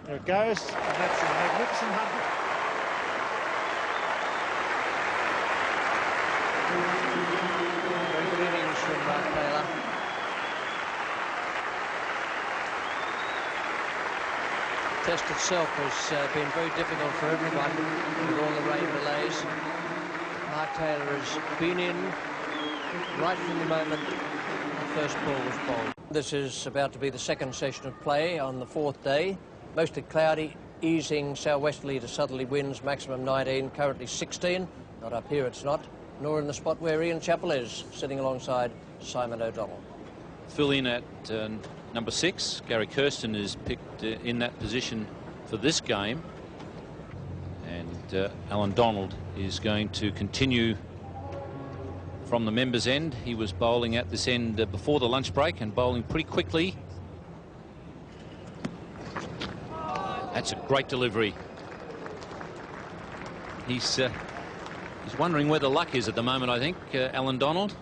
There it goes, and that's a magnificent 100. Very good innings from Mark Taylor. The test itself has been very difficult for everyone with all the rain delays. Mark Taylor has been in right from the moment the first ball was bowled. This is about to be the second session of play on the fourth day. Mostly cloudy, easing southwesterly to southerly winds, maximum 19, currently 16. Not up here, it's not. Nor in the spot where Ian Chappell is, sitting alongside Simon O'Donnell. Fill in at number 6. Gary Kirsten is picked in that position for this game. And Alan Donald is going to continue from the members' end. He was bowling at this end before the lunch break and bowling pretty quickly. That's a great delivery. He's wondering where the luck is at the moment, I think, Alan Donald.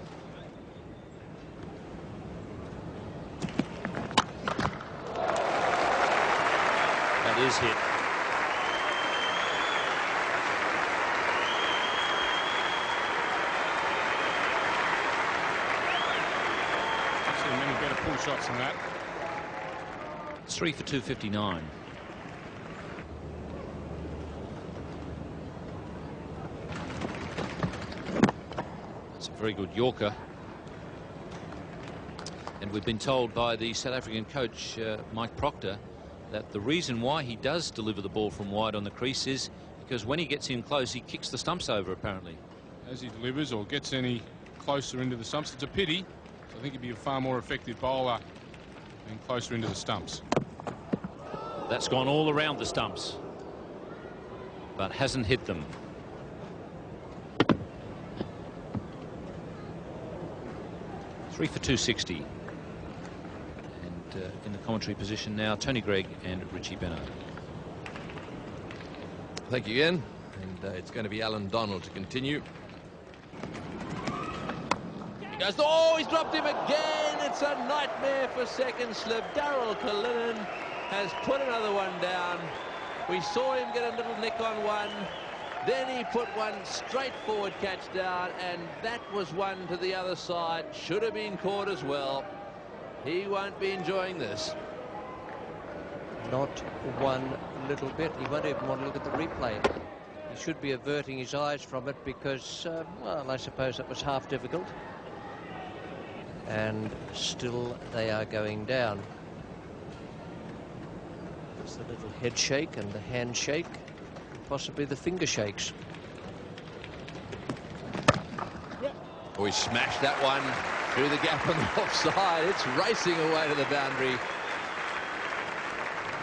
That is hit. I've seen many better pull shots than that. 3 for 259. Very good Yorker. And we've been told by the South African coach Mike Proctor that the reason why he does deliver the ball from wide on the crease is because when he gets in close he kicks the stumps over, apparently. As he delivers or gets any closer into the stumps, it's a pity. I think he'd be a far more effective bowler being closer into the stumps. That's gone all around the stumps but hasn't hit them. Three for 260. And in the commentary position now, Tony Greig and Richie Benaud. Thank you, Ian. And it's going to be Alan Donald to continue. He goes, oh, he's dropped him again. It's a nightmare for second slip. Daryl Cullinan has put another one down. We saw him get a little nick on one. Then he put one straight forward catch down, and that was one to the other side. Should have been caught as well. He won't be enjoying this. Not one little bit. He won't even want to look at the replay. He should be averting his eyes from it because, well, I suppose it was half difficult. And still they are going down. It's the little head shake and the hand shake. Possibly the finger shakes. Oh, he smashed that one through the gap on the offside. It's racing away to the boundary.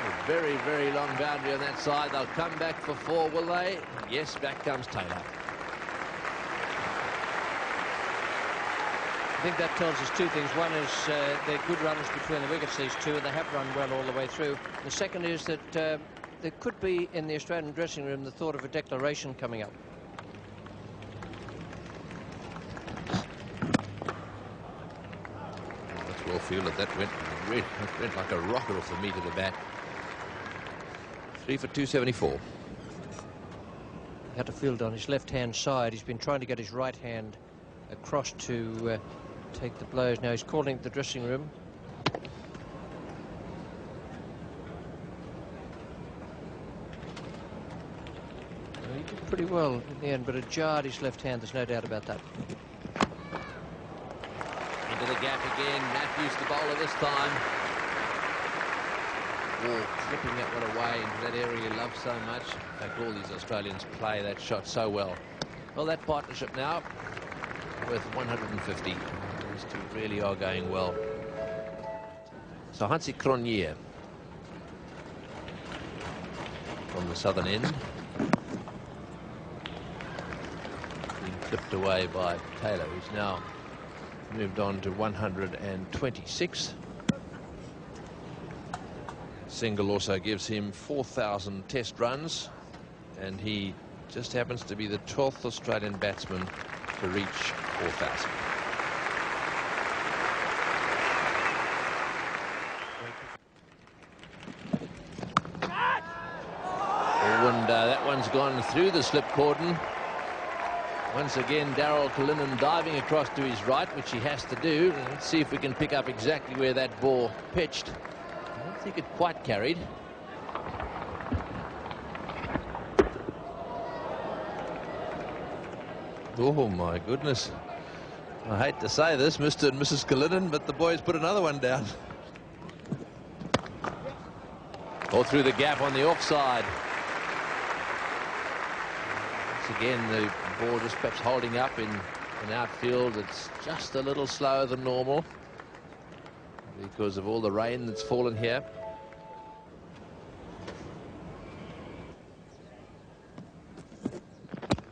A very, very long boundary on that side. They'll come back for 4, will they? Yes, back comes Taylor. I think that tells us two things. One is they're good runners between the wickets, these two, and they have run well all the way through. The second is that there could be in the Australian dressing room the thought of a declaration coming up. That's well fielded. That went like a rocket off the meat of the bat. 3 for 274. He had to field on his left-hand side. He's been trying to get his right hand across to take the blows. Now he's calling the dressing room. He did pretty well in the end, but it jarred his left hand. There's no doubt about that. Into the gap again. Matthews the bowler this time. Wall clipping that one away into that area he loves so much. In fact, all these Australians play that shot so well. Well, that partnership now worth 150. These two really are going well. So Hansie Cronje from the southern end. Being clipped away by Taylor, who's now moved on to 126. Single also gives him 4,000 test runs, and he just happens to be the 12th Australian batsman to reach 4,000. one's gone through the slip cordon. Once again, Daryl Cullinan diving across to his right, which he has to do. Let's see if we can pick up exactly where that ball pitched. I don't think it quite carried. Oh, my goodness. I hate to say this, Mr. and Mrs. Cullinan, but the boys put another one down. Or through the gap on the offside. Once again, the ball just perhaps holding up in an outfield. It's just a little slower than normal because of all the rain that's fallen here.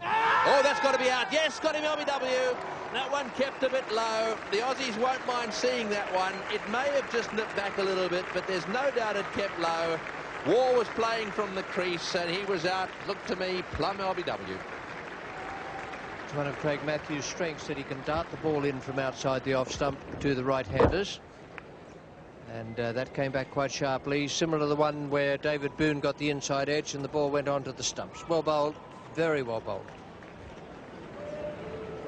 Oh, that's got to be out. Yes, got him LBW. That one kept a bit low. The Aussies won't mind seeing that one. It may have just nipped back a little bit, but there's no doubt it kept low. Waugh was playing from the crease, and he was out. Looked to me, plumb LBW. It's one of Craig Matthews' strengths that he can dart the ball in from outside the off stump to the right-handers. And that came back quite sharply, similar to the one where David Boone got the inside edge and the ball went onto the stumps. Well bowled, very well bowled.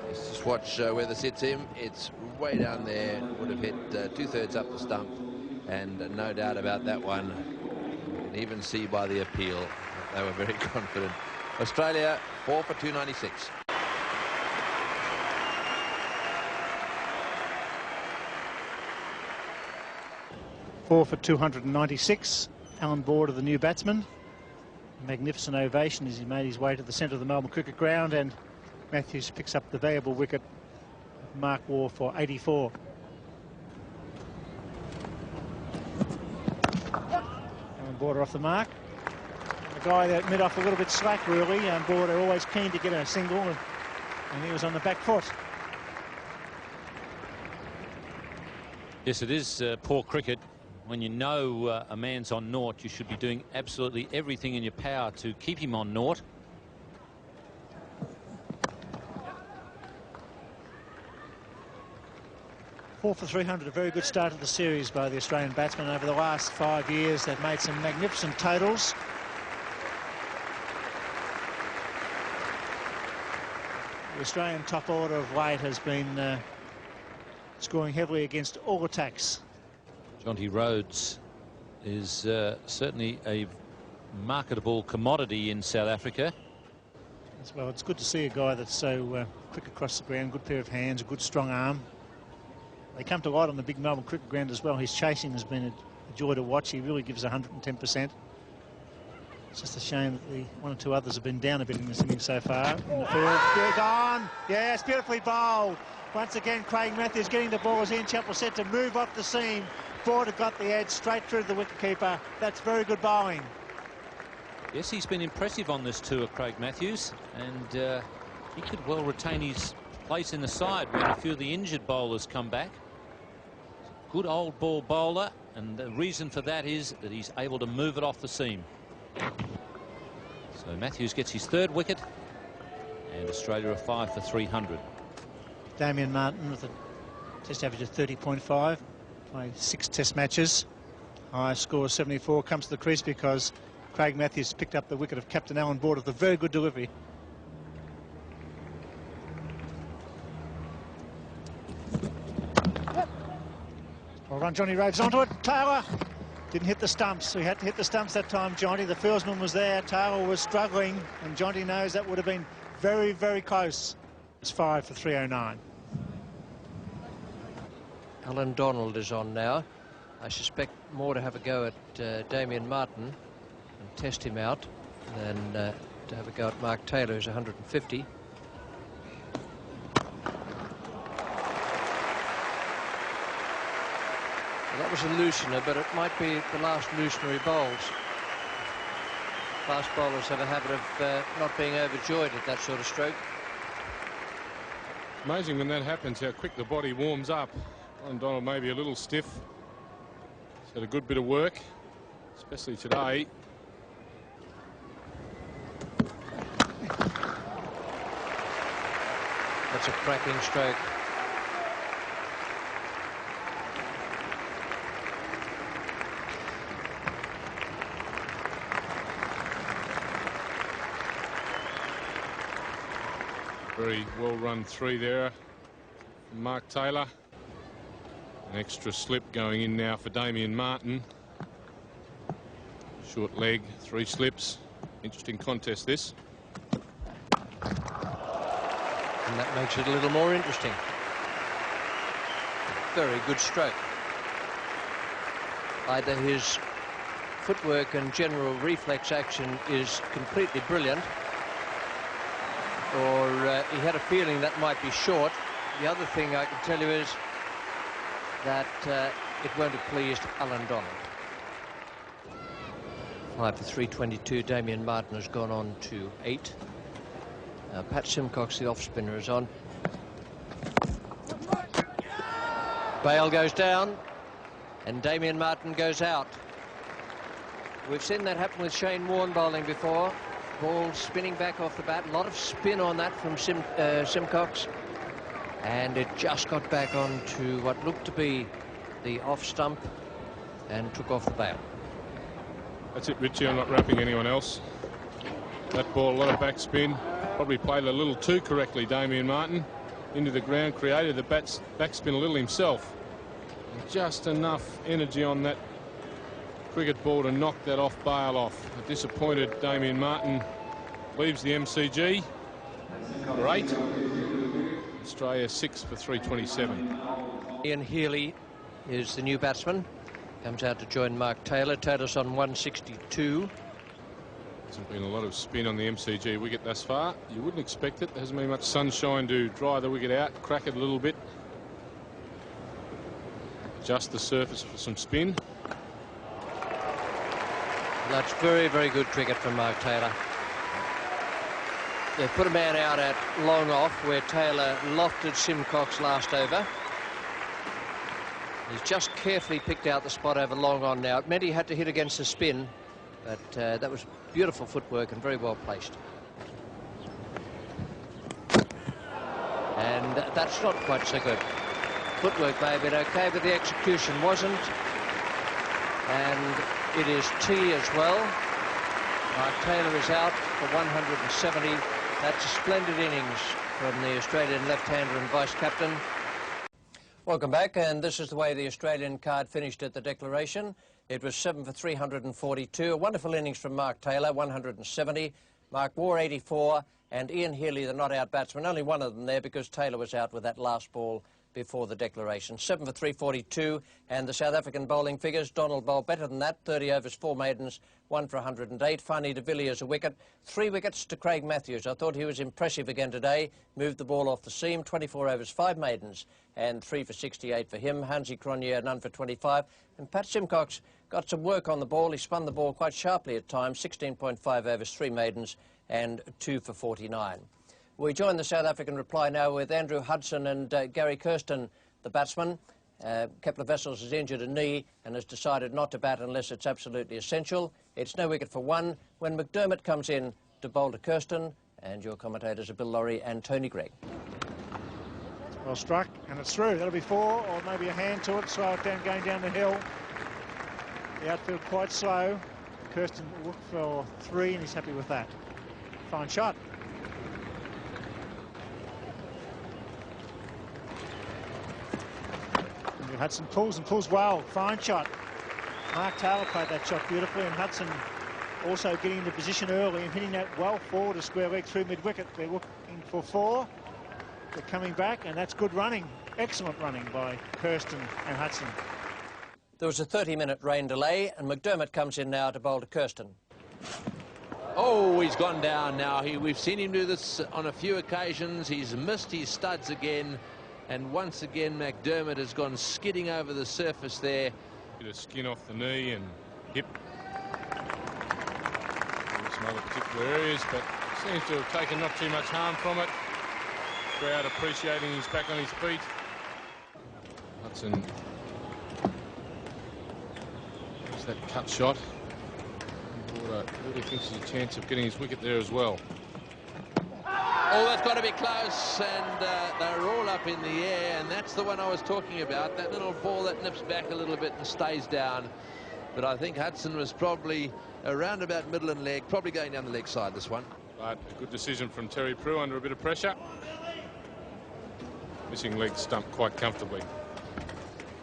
Let's just watch where this hits him. It's way down there. Would have hit 2/3 up the stump, and no doubt about that one. You can even see by the appeal they were very confident. Australia 4 for 296. Four for 296. Alan Border, the new batsman. Magnificent ovation as he made his way to the centre of the Melbourne Cricket Ground, and Matthews picks up the valuable wicket. Mark Waugh for 84. Alan Border off the mark. The guy that mid off a little bit slack, really. Border always keen to get a single, and he was on the back foot. Yes, it is poor cricket. When you know a man's on naught, you should be doing absolutely everything in your power to keep him on naught. Four for 300, a very good start of the series by the Australian batsmen. Over the last 5 years, they've made some magnificent totals. The Australian top order of late has been scoring heavily against all attacks. Jonty Rhodes is certainly a marketable commodity in South Africa. As well, it's good to see a guy that's so quick across the ground, good pair of hands, a good strong arm. They come to light on the big Melbourne Cricket Ground as well. His chasing has been a joy to watch. He really gives 110%. It's just a shame that the one or two others have been down a bit in this innings so far. In the field, they're gone. Yes, beautifully bowled. Once again, Craig Matthews getting the ball as Ian Chappell said to move off the seam. Border got the edge straight through the wicketkeeper. That's very good bowling. Yes, he's been impressive on this tour, Craig Matthews, and he could well retain his place in the side when a few of the injured bowlers come back. Good old ball bowler, and the reason for that is that he's able to move it off the seam. So Matthews gets his third wicket, and Australia are 5 for 300. Damien Martin with a test average of 30.5. Played 6 test matches. Highest score of 74 comes to the crease because Craig Matthews picked up the wicket of Captain Alan Border with a very good delivery. Well run, Jonty Rhodes onto it. Taylor didn't hit the stumps, so he had to hit the stumps that time, Jonty. The fieldsman was there. Taylor was struggling, and Jonty knows that would have been very, very close. It's 5 for 309. Alan Donald is on now. I suspect more to have a go at Damien Martin and test him out than to have a go at Mark Taylor, who's 150. Well, that was a loosener, but it might be the last loosener he bowls. Fast bowlers have a habit of not being overjoyed at that sort of stroke. Amazing when that happens, how quick the body warms up. Alan Donald may be a little stiff. He's had a good bit of work, especially today. That's a cracking stroke. Very well run three there from Mark Taylor. An extra slip going in now for Damien Martyn. Short leg, 3 slips. Interesting contest this. And that makes it a little more interesting. Very good stroke. Either his footwork and general reflex action is completely brilliant, or he had a feeling that might be short. The other thing I can tell you is that it won't have pleased Alan Donald. 5 for 322. Damien Martyn has gone on to 8. Pat Simcox, the off spinner, is on. Bale goes down and Damien Martyn goes out. We've seen that happen with Shane Warne bowling before. Ball spinning back off the bat. A lot of spin on that from Simcox. And it just got back onto what looked to be the off stump and took off the bail. That's it, Richie. I'm not wrapping anyone else. That ball, a lot of backspin. Probably played a little too correctly, Damien Martyn. Into the ground, created the backspin a little himself. Just enough energy on that cricket ball to knock that off Bale off. A disappointed Damien Martyn leaves the MCG. Great. Australia 6 for 327. Ian Healy is the new batsman. Comes out to join Mark Taylor. Taylor's on 162. Hasn't been a lot of spin on the MCG wicket thus far. You wouldn't expect it. There hasn't been much sunshine to dry the wicket out, crack it a little bit. Just the surface for some spin. That's very, very good cricket from Mark Taylor. They put a man out at long off where Taylor lofted Simcox last over. He's just carefully picked out the spot over long on now. It meant he had to hit against the spin, but that was beautiful footwork and very well placed. And that's not quite so good. Footwork may have been okay, but the execution wasn't. And it is T as well. Mark Taylor is out for 170. That's a splendid innings from the Australian left-hander and vice-captain. Welcome back, and this is the way the Australian card finished at the declaration. It was 7 for 342. A wonderful innings from Mark Taylor, 170. Mark Waugh, 84. And Ian Healy, the not-out batsman. Only one of them there because Taylor was out with that last ball before the declaration. 7 for 342. And the South African bowling figures. Donald bowled better than that. 30 overs, 4 maidens, 1 for 108. Fani de Villiers a wicket. 3 wickets to Craig Matthews. I thought he was impressive again today. Moved the ball off the seam. 24 overs, 5 maidens, and 3 for 68 for him. Hansie Cronje, none for 25. And Pat Simcox got some work on the ball. He spun the ball quite sharply at times. 16.5 overs, 3 maidens, and 2 for 49. We join the South African reply now with Andrew Hudson and Gary Kirsten, the batsman. Kepler Wessels has injured a knee and has decided not to bat unless it's absolutely essential. It's no wicket for 1 when McDermott comes in to bowl to Kirsten, and your commentators are Bill Laurie and Tony Greig. Well struck, and it's through. That'll be 4, or maybe a hand to it. Slow it down, going down the hill. The outfield quite slow. Kirsten will look for 3, and he's happy with that. Fine shot. Hudson pulls and pulls well. Fine shot. Mark Taylor played that shot beautifully, and Hudson also getting into position early and hitting that well forward to square leg through mid-wicket. They're looking for 4. They're coming back, and that's good running. Excellent running by Kirsten and Hudson. There was a 30-minute rain delay, and McDermott comes in now to bowl to Kirsten. Oh, he's gone down now. We've seen him do this on a few occasions. He's missed his studs again. And once again, McDermott has gone skidding over the surface there. Bit of skin off the knee and hip. Some other particular areas, but seems to have taken not too much harm from it. Crowd appreciating he's back on his feet. Hudson. There's that cut shot. Really thinks there's a chance of getting his wicket there as well. Oh, that's got to be close, and they're all up in the air, and that's the one I was talking about, that little ball that nips back a little bit and stays down. But I think Hudson was probably around about middle and leg, probably going down the leg side, this one. But a good decision from Terry Prue under a bit of pressure. Missing leg stump quite comfortably.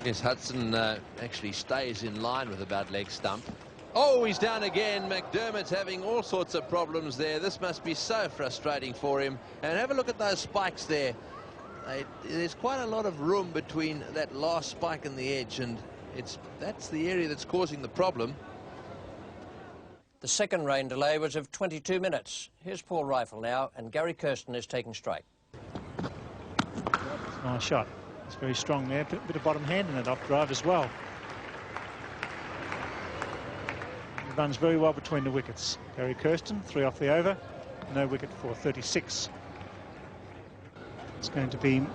Yes, Hudson actually stays in line with a bad leg stump. Oh, he's down again. McDermott's having all sorts of problems there. This must be so frustrating for him. And have a look at those spikes there. There's quite a lot of room between that last spike and the edge, and that's the area that's causing the problem. The second rain delay was of 22 minutes. Here's Paul Rifle now, and Gary Kirsten is taking strike. Nice shot. It's very strong there. Bit of bottom hand in that off drive as well. He runs very well between the wickets. Gary Kirsten, 3 off the over. No wicket for 36. It's going to be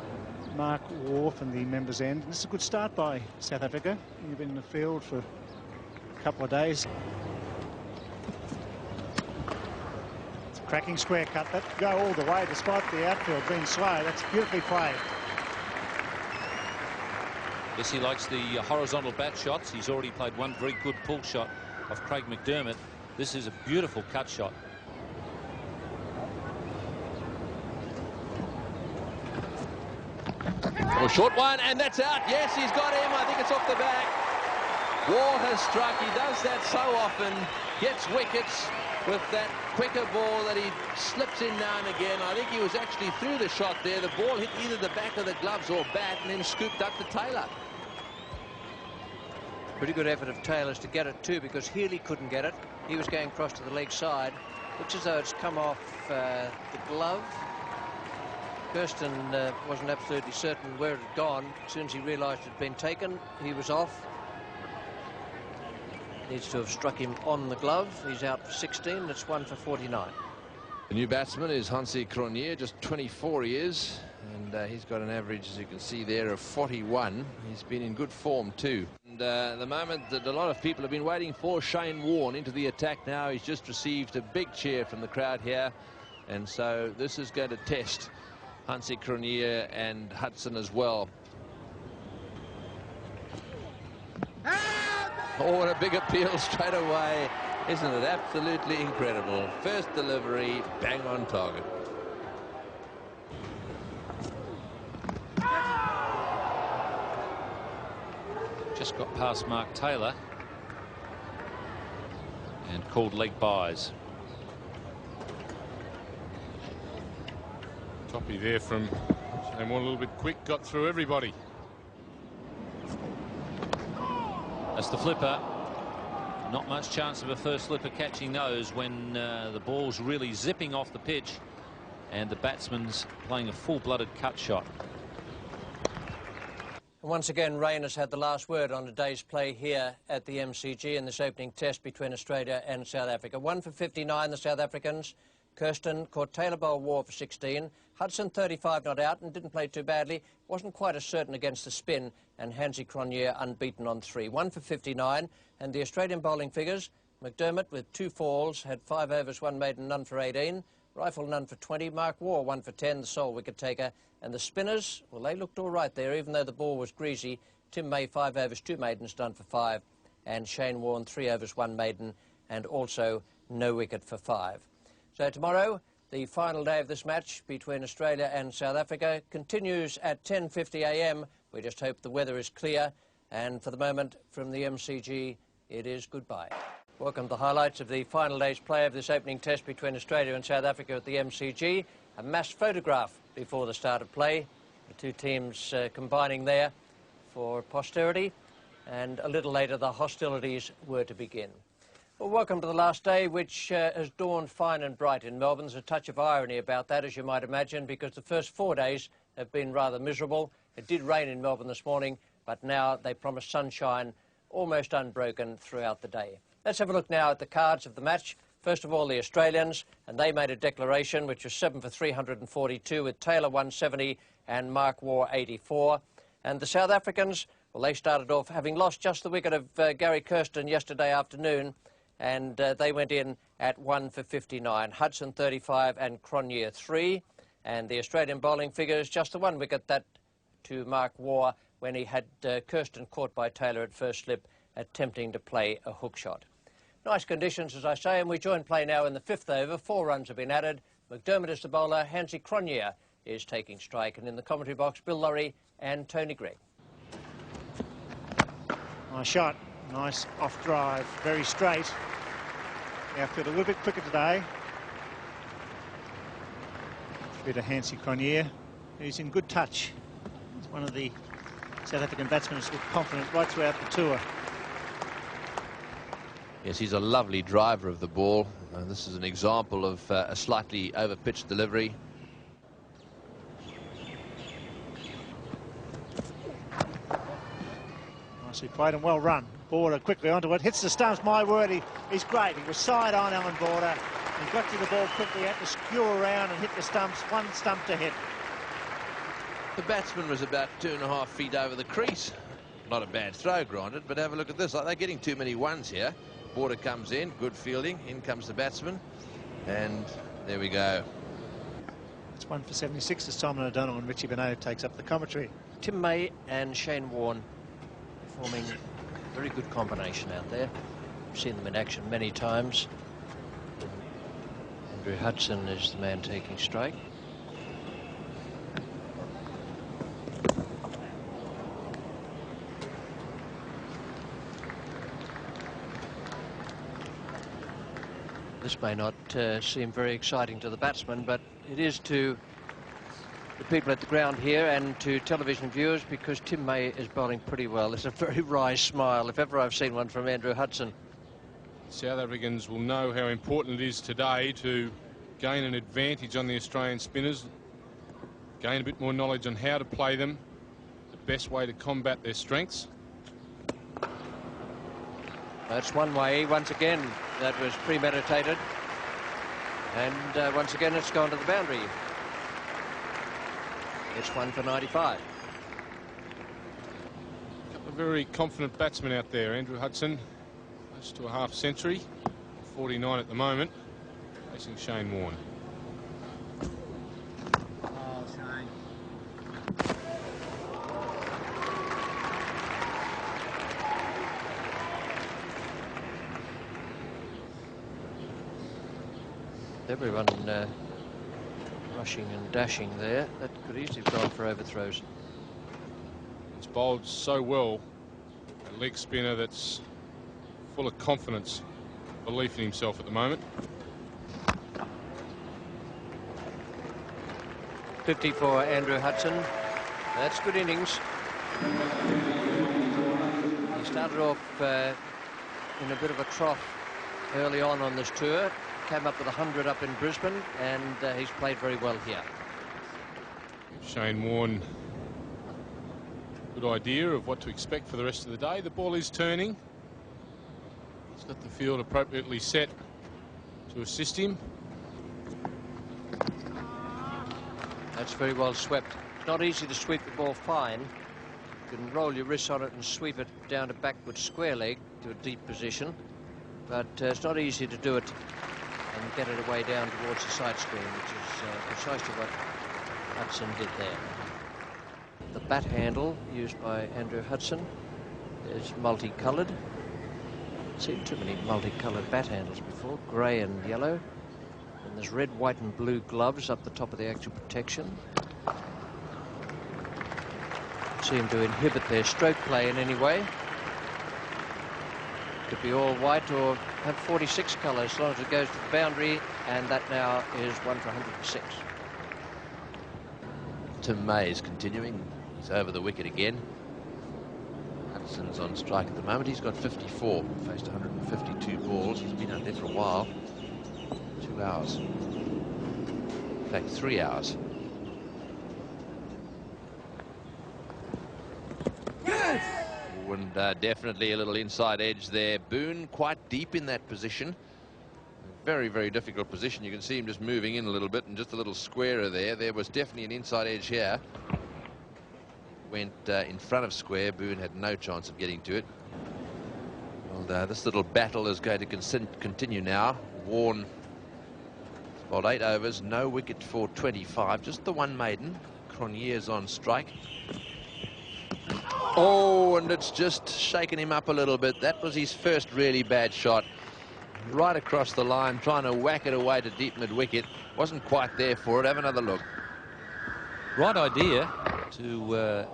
Mark Waugh from the members' end. This is a good start by South Africa. You've been in the field for a couple of days. It's a cracking square cut. That go all the way despite the outfield being slow. That's beautifully played. Yes, he likes the horizontal bat shots. He's already played one very good pull shot of Craig McDermott. This is a beautiful cut shot. Oh, short one, and that's out. Yes, he's got him. I think it's off the back. Waugh has struck. He does that so often. Gets wickets with that quicker ball that he slips in now and again. I think he was actually through the shot there. The ball hit either the back of the gloves or bat and then scooped up to Taylor. Pretty good effort of Taylor's to get it too, because Healy couldn't get it. He was going across to the leg side. Looks as though it's come off the glove. Kirsten wasn't absolutely certain where it had gone. As soon as he realised it had been taken, he was off. Needs to have struck him on the glove. He's out for 16. That's 1 for 49. The new batsman is Hansi Cronje, just 24 he is, and he's got an average, as you can see there, of 41. He's been in good form too. And the moment that a lot of people have been waiting for, Shane Warne into the attack now. He's just received a big cheer from the crowd here, and so this is going to test Hansi Cronje and Hudson as well. Oh, what a big appeal straight away. Isn't it absolutely incredible? First delivery, bang on target. Just got past Mark Taylor and called leg byes. Toppy there from Shane Warne, a little bit quick, got through everybody. That's the flipper. Not much chance of a first slipper catching those when the ball's really zipping off the pitch and the batsman's playing a full-blooded cut shot. And once again, rain has had the last word on today's play here at the MCG in this opening test between Australia and South Africa. 1 for 59, the South Africans. Kirsten caught Taylor Bowl Waugh for 16. Hudson 35 not out and didn't play too badly. Wasn't quite as certain against the spin, and Hansi Cronje unbeaten on 3. 1 for 59, and the Australian bowling figures. McDermott with 2 falls, had 5 overs, 1 maiden, none for 18. Rifle none for 20. Mark Waugh 1 for 10, the sole wicket taker. And the spinners, well, they looked all right there, even though the ball was greasy. Tim May 5 overs, 2 maidens, none for 5. And Shane Warne 3 overs, 1 maiden, and also no wicket for 5. So tomorrow, the final day of this match between Australia and South Africa continues at 10:50 a.m. We just hope the weather is clear. And for the moment, from the MCG, it is goodbye. Welcome to the highlights of the final day's play of this opening test between Australia and South Africa at the MCG. A mass photograph before the start of play. The two teams combining there for posterity. And a little later, the hostilities were to begin. Well, welcome to the last day, which has dawned fine and bright in Melbourne. There's a touch of irony about that, as you might imagine, because the first 4 days have been rather miserable. It did rain in Melbourne this morning, but now they promise sunshine almost unbroken throughout the day. Let's have a look now at the cards of the match. First of all, the Australians, and they made a declaration, which was 7 for 342, with Taylor 170 and Mark Waugh 84. And the South Africans, well, they started off having lost just the wicket of Gary Kirsten yesterday afternoon, and they went in at 1 for 59. Hudson 35 and Cronje 3. And the Australian bowling figures, just the 1 wicket that to Mark Waugh when he had Kirsten caught by Taylor at first slip, attempting to play a hook shot. Nice conditions, as I say, and we join play now in the 5th over. 4 runs have been added. McDermott is the bowler. Hansie Cronje is taking strike. And in the commentary box, Bill Laurie and Tony Greig. Nice shot. Nice off drive. Very straight. The outfield a little bit quicker today. Bit of Hansie Cronje, who's in good touch. He's one of the South African batsmen who's looked confident right throughout the tour. Yes, he's a lovely driver of the ball. This is an example of a slightly over-pitched delivery. Nicely played and well run. Border quickly onto it, hits the stumps. My word, he's great. He was side on, Alan Border. He got to the ball quickly, had to skew around and hit the stumps. One stump to hit. The batsman was about 2.5 feet over the crease. Not a bad throw, granted, but have a look at this. Like, they're getting too many ones here. Border comes in, good fielding. In comes the batsman, and there we go. It's 1 for 76 as Simon O'Donnell and Richie Benaud takes up the commentary. Tim May and Shane Warne forming a very good combination out there. We've seen them in action many times. Andrew Hudson is the man taking strike. This may not seem very exciting to the batsman, but it is to the people at the ground here and to television viewers, because Tim May is bowling pretty well. It's a very wry smile, if ever I've seen one from Andrew Hudson. South Africans will know how important it is today to gain an advantage on the Australian spinners, gain a bit more knowledge on how to play them, the best way to combat their strengths. That's one way. Once again, that was premeditated. And once again, it's gone to the boundary. It's 1 for 95. A couple of very confident batsmen out there. Andrew Hudson, close to a half century, 49 at the moment, facing Shane Warne. Oh, Shane. Everyone rushing and dashing there. That could easily have gone for overthrows. It's bowled so well, a leg spinner that's full of confidence, belief in himself at the moment. 50 for Andrew Hudson. That's good innings. He started off in a bit of a trough early on this tour. Came up with 100 up in Brisbane, and he's played very well here. Shane Warne, good idea of what to expect for the rest of the day. The ball is turning. He's got the field appropriately set to assist him. That's very well swept. It's not easy to sweep the ball fine. You can roll your wrists on it and sweep it down to backward square leg to a deep position, but it's not easy to do it and get it away down towards the side screen, which is precisely what Hudson did there. The bat handle used by Andrew Hudson is multicoloured. I've seen too many multicoloured bat handles before, grey and yellow. And there's red, white and blue gloves up the top of the actual protection. Seem to inhibit their stroke play in any way. Could be all white or have 46 colour as long as it goes to the boundary, and that now is 1 for 106. Tim May is continuing. He's over the wicket again. Hudson's on strike at the moment. He's got 54, faced 152 balls. He's been out there for a while. 2 hours. In fact, 3 hours. And definitely a little inside edge there. Boone quite deep in that position. Very, very difficult position. You can see him just moving in a little bit and just a little squarer there. There was definitely an inside edge here. Went in front of square. Boone had no chance of getting to it. Well, this little battle is going to continue now. Warne bowled 8 overs, no wicket for 25, just the one maiden. Cronje's on strike. Oh, and it's just shaken him up a little bit. That was his first really bad shot. right across the line, trying to whack it away to deep mid-wicket. Wasn't quite there for it. Have another look. Right idea to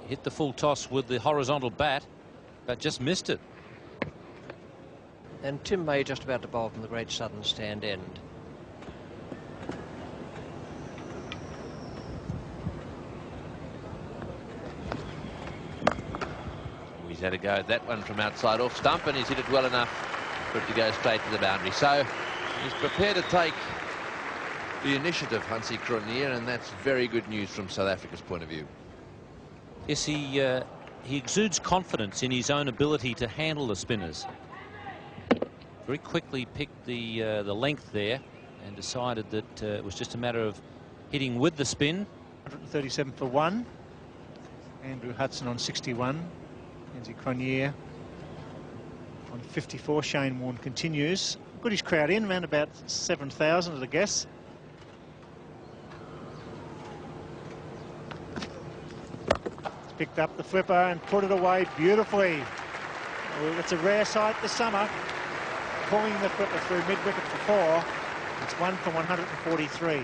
hit the full toss with the horizontal bat, but just missed it. And Tim May just about to bowl from the Great Southern Stand end. He's had a go at that one from outside off stump, and he's hit it well enough for it to go straight to the boundary. So he's prepared to take the initiative, Hansie Cronje, and that's very good news from South Africa's point of view. Yes, he exudes confidence in his own ability to handle the spinners. Very quickly picked the length there and decided that it was just a matter of hitting with the spin. 137 for 1. Andrew Hudson on 61. Hansie Cronje on 54. Shane Warne continues. Goodish crowd in, around about 7,000 at a guess. Picked up the flipper and put it away beautifully. Well, it's a rare sight this summer. Pulling the flipper through mid-wicket for 4. It's 1 for 143.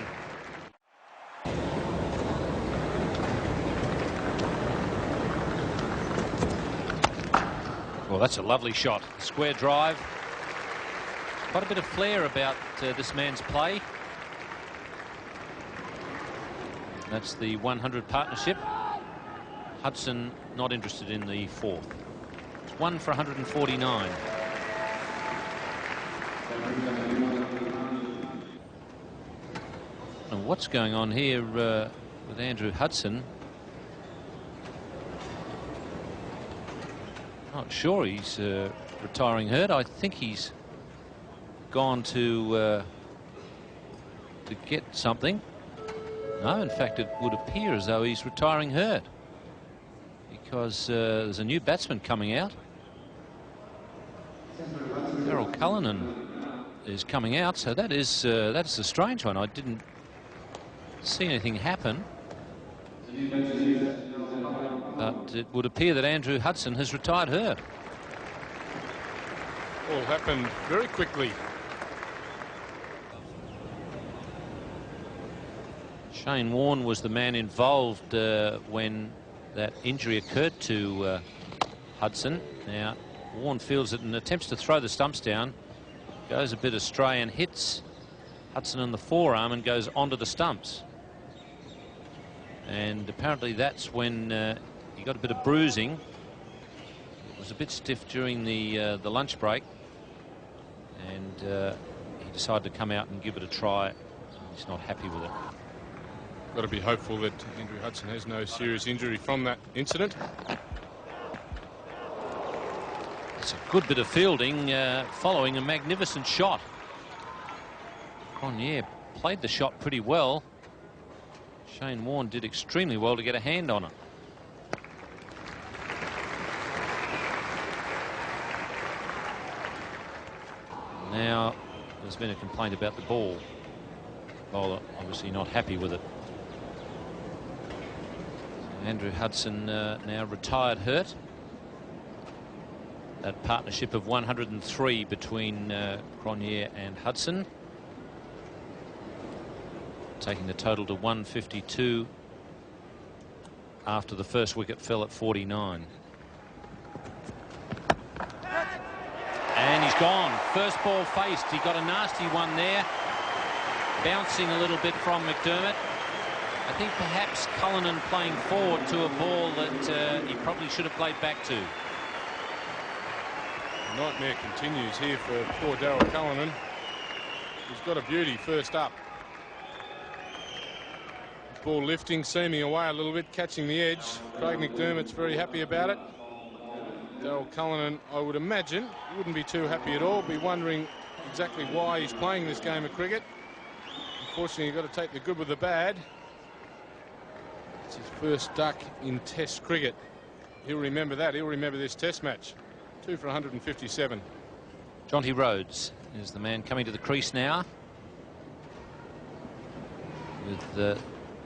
Well, that's a lovely shot. Square drive. Quite a bit of flair about this man's play. That's the 100 partnership. Hudson not interested in the 4th. It's 1 for 149. And what's going on here with Andrew Hudson? Not sure he's retiring hurt. I think he's gone to get something. No, in fact, it would appear as though he's retiring hurt, because there's a new batsman coming out. Daryl Cullinan is coming out, so that's a strange one. I didn't see anything happen, but it would appear that Andrew Hudson has retired hurt. All happened very quickly. Shane Warne was the man involved when that injury occurred to Hudson. Now Warne fields it and attempts to throw the stumps down, goes a bit astray and hits Hudson in the forearm and goes onto the stumps. And apparently that's when he got a bit of bruising. It was a bit stiff during the lunch break, and he decided to come out and give it a try. He's not happy with it. Got to be hopeful that Andrew Hudson has no serious injury from that incident. It's a good bit of fielding following a magnificent shot. Cronje played the shot pretty well. Shane Warne did extremely well to get a hand on it. Now there's been a complaint about the ball. Bowler obviously not happy with it. Andrew Hudson now retired hurt. That partnership of 103 between Cronje and Hudson, taking the total to 152 after the first wicket fell at 49. And he's gone. First ball faced. He got a nasty one there, bouncing a little bit from McDermott. I think perhaps Cullinan playing forward to a ball that he probably should have played back to. The nightmare continues here for poor Daryl Cullinan. He's got a beauty first up. Ball lifting, seaming away a little bit, catching the edge. Craig McDermott's very happy about it. Daryl Cullinan, I would imagine, wouldn't be too happy at all, be wondering exactly why he's playing this game of cricket. Unfortunately, you've got to take the good with the bad. It's his first duck in Test cricket. He'll remember that. He'll remember this Test match. 2 for 157. Jonty Rhodes is the man coming to the crease now with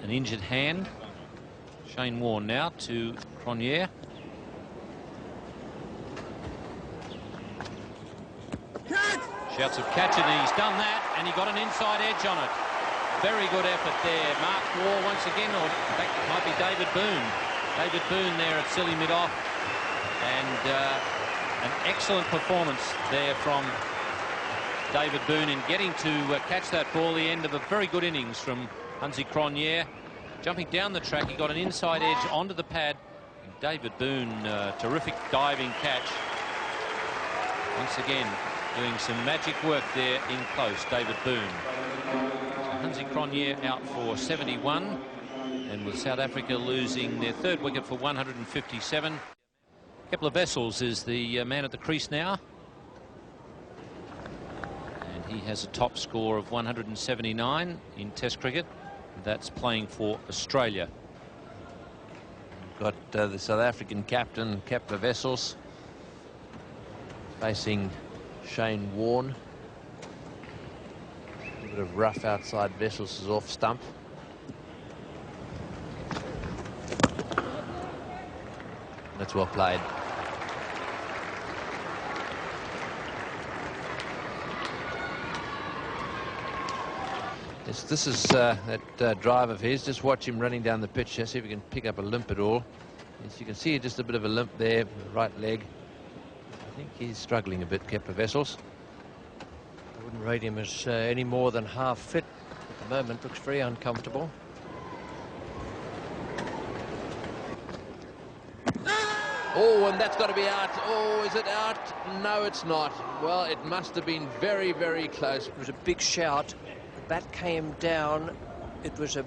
an injured hand. Shane Warne now to Cronje. Shouts of catch it, and he's done that, and he got an inside edge on it. Very good effort there. Mark Waugh once again, or that might be David Boone. David Boone there at silly mid-off. And an excellent performance there from David Boone in getting to catch that ball, the end of a very good innings from Hansi Cronje. Jumping down the track, he got an inside edge onto the pad. And David Boone, terrific diving catch. Once again, doing some magic work there in close, David Boone. Hansi Cronje out for 71, and with South Africa losing their third wicket for 157. Kepler Wessels is the man at the crease now, and he has a top score of 179 in Test cricket. That's playing for Australia. Got the South African captain, Kepler Wessels, facing Shane Warne. A bit of rough outside. Wessels is off stump. That's well played. Yes, this is that drive of his. Just watch him running down the pitch. See if he can pick up a limp at all. Yes, you can see just a bit of a limp there, right leg. I think he's struggling a bit, Kepler Wessels. I wouldn't rate him as any more than half fit at the moment. Looks very uncomfortable. Oh, and that's got to be out. Oh, is it out? No, it's not. Well, it must have been very, very close. It was a big shout. The bat came down. It was a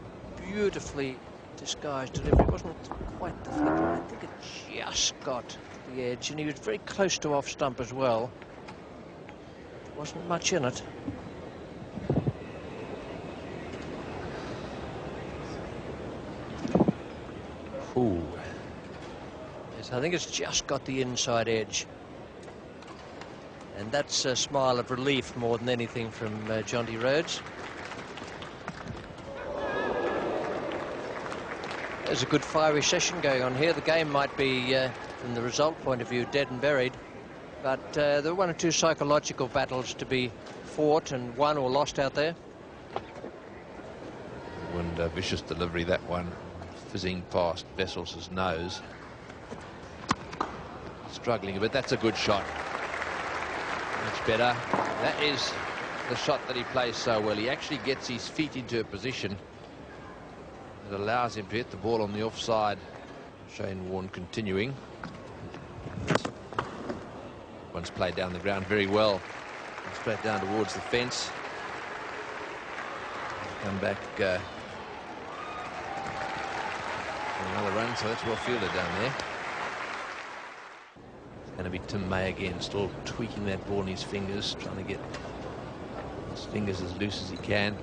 beautifully disguised delivery. It wasn't quite the flipper. I think it just got the edge, and he was very close to off stump as well. Wasn't much in it. Ooh. Yes, I think it's just got the inside edge. And that's a smile of relief more than anything from Jonty Rhodes. There's a good fiery session going on here. The game might be, from the result point of view, dead and buried. But there are one or two psychological battles to be fought and won or lost out there. And vicious delivery, that one, fizzing past Wessels' nose. Struggling a bit. That's a good shot. Much better. That is the shot that he plays so well. He actually gets his feet into a position that allows him to hit the ball on the offside. Shane Warne continuing. One's played down the ground very well. Straight down towards the fence. Come back for another run, so that's well fielded down there. It's going to be Tim May again, still tweaking that ball in his fingers, trying to get his fingers as loose as he can.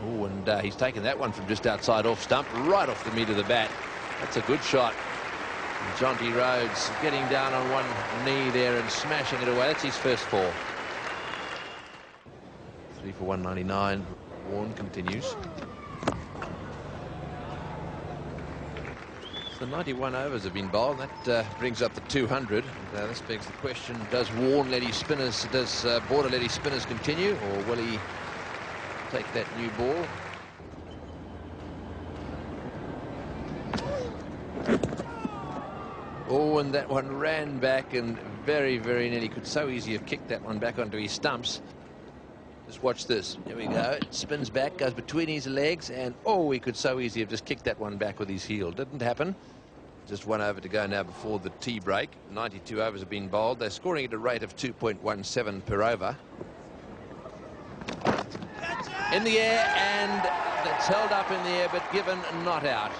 Oh, and he's taken that one from just outside off stump, right off the meat of the bat. That's a good shot. And Jonty Rhodes getting down on one knee there and smashing it away. That's his first four. 3 for 199. Warne continues. So 91 overs have been bowled. That brings up the 200. This begs the question: does Warne let his spinners? Does Border let his spinners continue, or will he take that new ball? Oh, and that one ran back and very, very nearly could so easily have kicked that one back onto his stumps. Just watch this. Here we go. It spins back, goes between his legs, and oh, he could so easily have just kicked that one back with his heel. Didn't happen. Just 1 over to go now before the tea break. 92 overs have been bowled. They're scoring at a rate of 2.17 per over. In the air, and that's held up in the air, but given not out.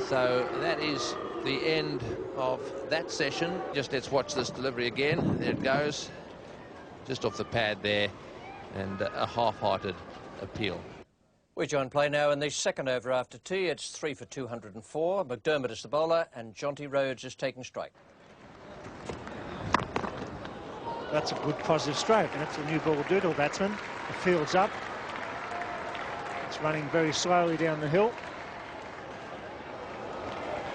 So that is the end of that session. Just let's watch this delivery again. There it goes. Just off the pad there. And a half-hearted appeal. We join play now in the second over after tea. It's 3 for 204. McDermott is the bowler, and Jonty Rhodes is taking strike. That's a good positive stroke, and it's a new ball doodle batsman. The field's up. It's running very slowly down the hill.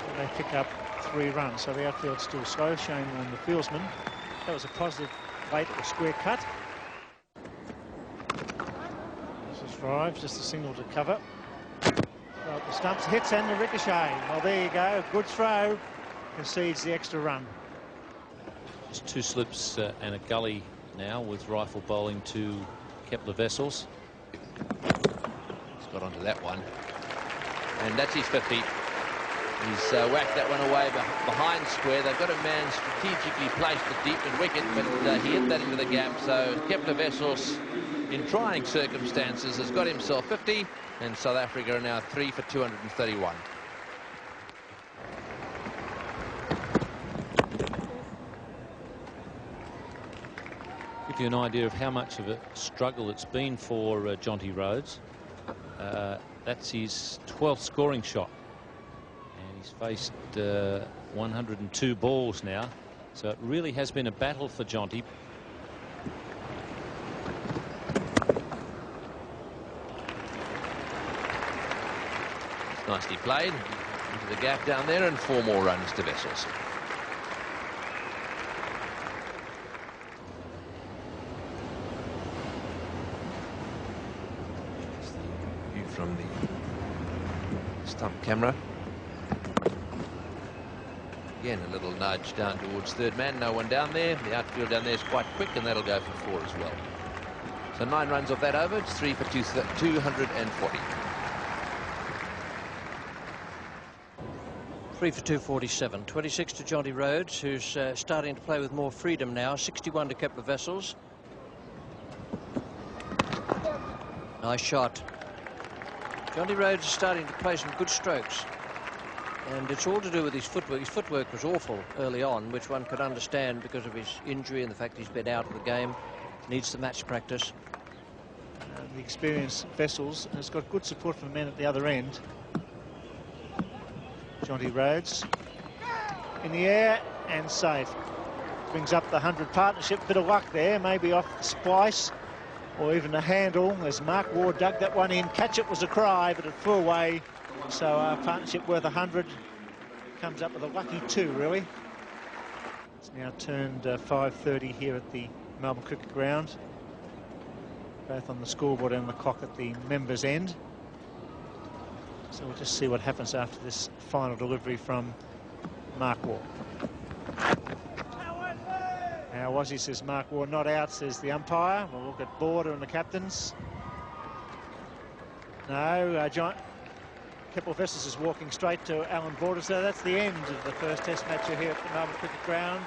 And they pick up 3 runs, so the outfield's still slow. Shane Warne, the fieldsman. That was a positive plate or square cut. This is drives, just a single to cover. Well, the stumps hits and the ricochet. Well, there you go. Good throw. Concedes the extra run. There's two slips and a gully now with rifle bowling to Kepler Wessels. He's got onto that one. And that's his 50. He's whacked that one away behind square. They've got a man strategically placed it deep and wicket, but he hit that into the gap. So Kepler Wessels, in trying circumstances, has got himself 50, and South Africa are now 3 for 231. Give you an idea of how much of a struggle it's been for Jonty Rhodes. That's his 12th scoring shot. And he's faced 102 balls now. So it really has been a battle for Jonty. Nicely played into the gap down there, and 4 more runs to Wessels. From the stump camera. Again, a little nudge down towards third man. No one down there. The outfield down there is quite quick, and that'll go for 4 as well. So 9 runs off that over. It's 3 for 240. 3 for 247. 26 to Jonty Rhodes, who's starting to play with more freedom now. 61 to Kepler Wessels. Nice shot. Jonty Rhodes is starting to play some good strokes, and it's all to do with his footwork. His footwork was awful early on, which one could understand because of his injury and the fact he's been out of the game. Needs the match practice. The experienced Wessels has got good support from the men at the other end. Jonty Rhodes in the air and safe. Brings up the 100 partnership. Bit of luck there, maybe off the splice or even the handle, as Mark Ward dug that one in. Catch it was a cry, but it flew away. So our partnership worth 100 comes up with a lucky 2, really. It's now turned 5:30 here at the Melbourne Cricket Ground, both on the scoreboard and the clock at the members' end. So we'll just see what happens after this final delivery from Mark Ward. How was he, says Mark Ward. Not out, says the umpire. We'll look at Border and the captains. No, Kepler Wessels is walking straight to Alan Border. So that's the end of the first test match here at the Melbourne Cricket Ground.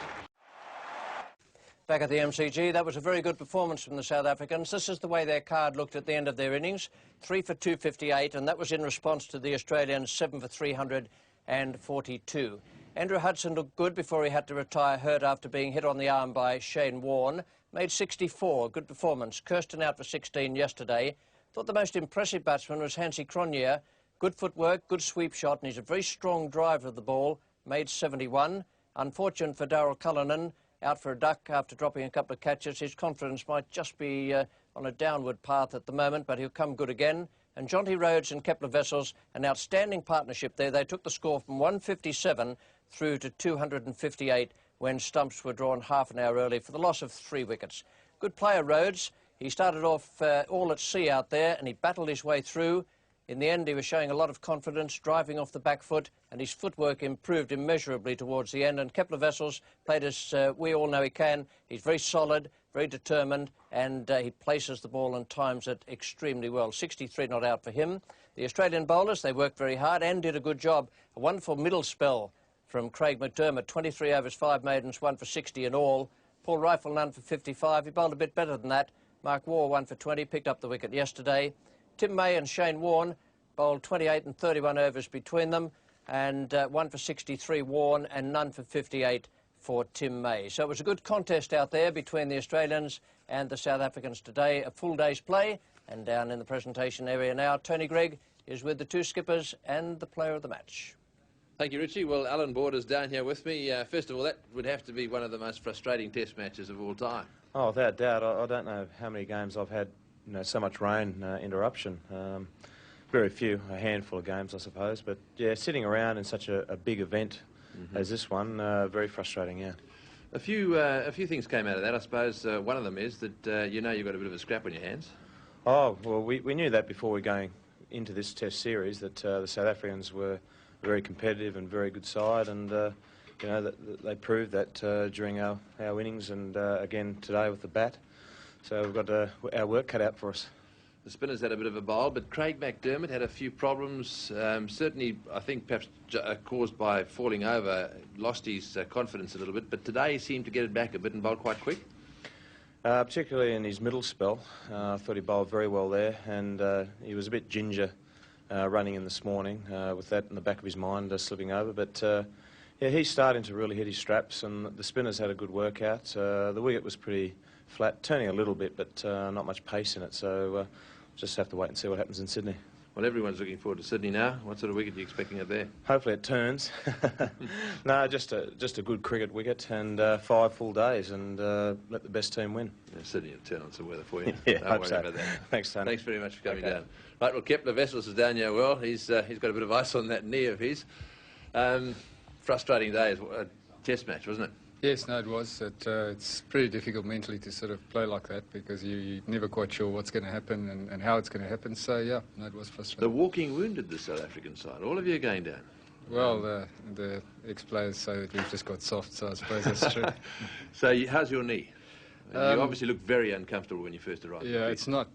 Back at the MCG, that was a very good performance from the South Africans. This is the way their card looked at the end of their innings. 3 for 258, and that was in response to the Australians' 7 for 342. Andrew Hudson looked good before he had to retire, hurt after being hit on the arm by Shane Warne. Made 64, good performance. Kirsten out for 16 yesterday. Thought the most impressive batsman was Hansie Cronje. Good footwork, good sweep shot, and he's a very strong driver of the ball. Made 71. Unfortunate for Darryl Cullinan, out for a duck after dropping a couple of catches. His confidence might just be on a downward path at the moment, but he'll come good again. And Jonty Rhodes and Kepler Wessels, an outstanding partnership there. They took the score from 157 through to 258 when stumps were drawn half an hour early for the loss of 3 wickets. Good player, Rhodes. He started off all at sea out there, and he battled his way through. In the end, he was showing a lot of confidence, driving off the back foot, and his footwork improved immeasurably towards the end. And Kepler Wessels played as we all know he can. He's very solid, very determined, and he places the ball and times it extremely well. 63 not out for him. The Australian bowlers, they worked very hard and did a good job. A wonderful middle spell from Craig McDermott, 23 overs, 5 maidens, 1 for 60 in all. Paul Rifle, none for 55. He bowled a bit better than that. Mark Waugh, 1 for 20, picked up the wicket yesterday. Tim May and Shane Warne bowled 28 and 31 overs between them, and 1 for 63 Warne and none for 58 for Tim May. So it was a good contest out there between the Australians and the South Africans today. A full day's play, and down in the presentation area now, Tony Greig is with the 2 skippers and the player of the match. Thank you, Richie. Well, Alan Border's down here with me. First of all, that would have to be one of the most frustrating test matches of all time. Oh, without doubt. I don't know how many games I've had, so much rain interruption. Very few, a handful of games, I suppose. But, yeah, sitting around in such a big event as this one, very frustrating, yeah. A few things came out of that. I suppose one of them is that you've got a bit of a scrap on your hands. Oh, well, we knew that before we going into this Test series, that the South Africans were a very competitive and very good side, and that they proved that during our innings and again today with the bat. So we've got our work cut out for us. The spinners had a bit of a bowl, but Craig McDermott had a few problems. Certainly, I think perhaps caused by falling over, lost his confidence a little bit. But today he seemed to get it back a bit and bowled quite quick. Particularly in his middle spell, I thought he bowled very well there, and he was a bit ginger running in this morning with that in the back of his mind slipping over. But yeah, he's starting to really hit his straps, and the spinners had a good workout. The wicket was pretty flat, turning a little bit, but not much pace in it. So just have to wait and see what happens in Sydney. Well, everyone's looking forward to Sydney now. What sort of wicket are you expecting up there? Hopefully it turns. No, just a good cricket wicket and 5 full days, and let the best team win. Yeah, Sydney will turn on some weather for you. Yeah, Don't hope worry so. about that. Thanks, Tony. Thanks very much for coming Okay. down. Right, well, Kepler Wessels is down here. Well, he's got a bit of ice on that knee of his. Frustrating day, a Test match, wasn't it? Yes, no, it was. It's pretty difficult mentally to sort of play like that because you're never quite sure what's going to happen and how it's going to happen. So, yeah, no, it was The frustrating. walking wounded the South African side. All of you are going down. Well, the ex-players say that we've just got soft, so I suppose that's true. So, how's your knee? You Um, obviously looked very uncomfortable when you first arrived. Yeah, it's not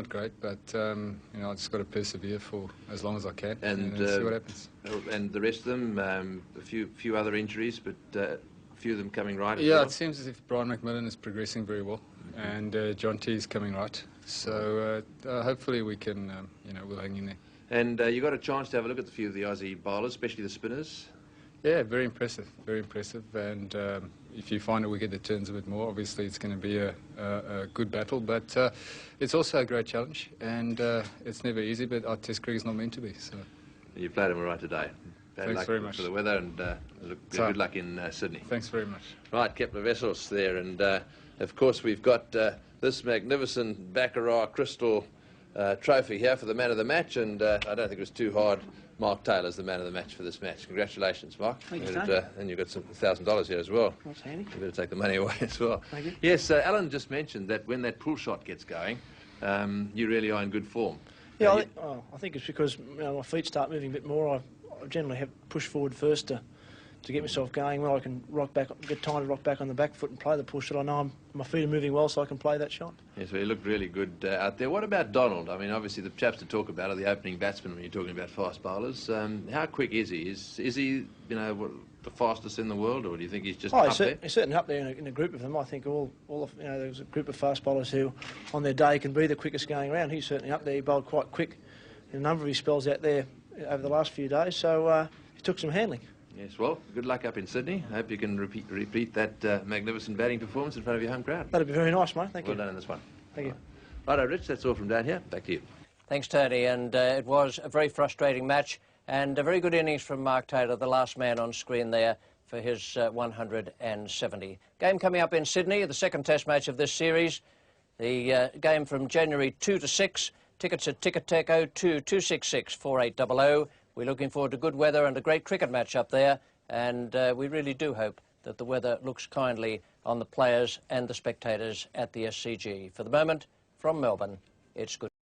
great, but I just got to persevere for as long as I can And, and see what happens. And the rest of them, a few other injuries, but a few of them coming right as Yeah, well. it seems as if Brian McMillan is progressing very well, and John T is coming right. So hopefully we can, we'll hang in there. And you got a chance to have a look at a few of the Aussie bowlers, especially the spinners. Yeah, very impressive, very impressive. And if you find a wicket that turns a bit more, obviously it's going to be a good battle. But it's also a great challenge, and it's never easy. But our Test cricket is not meant to be. So You played them all right today. Bad Thanks luck very much. for the weather, and good luck in Sydney. thanks very much. Right, Kepler Wessels there, and of course we've got this magnificent Baccarat Crystal trophy here for the man of the match, and I don't think it was too hard. Mark Taylor's the man of the match for this match. Congratulations, Mark. Thank you, And, Tony. and you've got some $1,000 here as well. That's handy. You better take the money away as well. Thank you. Yes, Alan just mentioned that when that pull shot gets going, you really are in good form. Yeah, You- I think it's because my feet start moving a bit more. I generally have push forward first to get myself going. When I can get time to rock back on the back foot and play the push shot, I know my feet are moving well, so I can play that shot. Yes, well, he looked really good out there. What about Donald? I mean, obviously the chaps to talk about are the opening batsmen when you're talking about fast bowlers. How quick is he? Is he, the fastest in the world, or do you think he's just up there? He's certainly up there in a group of them. I think all of, there's a group of fast bowlers who, on their day, can be the quickest going around. He's certainly up there. He bowled quite quick in a number of his spells out there over the last few days. So he took some handling. Yes, well, good luck up in Sydney. I hope you can repeat that magnificent batting performance in front of your home crowd. That'd be very nice, mate. Thank Well you. done in this one. Thank you. Righto, Rich, that's all from down here. Back to you. Thanks, Tony. And it was a very frustrating match and a very good innings from Mark Taylor, the last man on screen there for his 170. Game coming up in Sydney, the second Test match of this series. The game from January 2 to 6. Tickets at Ticketek 02 266 4800. We're looking forward to good weather and a great cricket match up there. And we really do hope that the weather looks kindly on the players and the spectators at the SCG. For the moment, from Melbourne, it's good.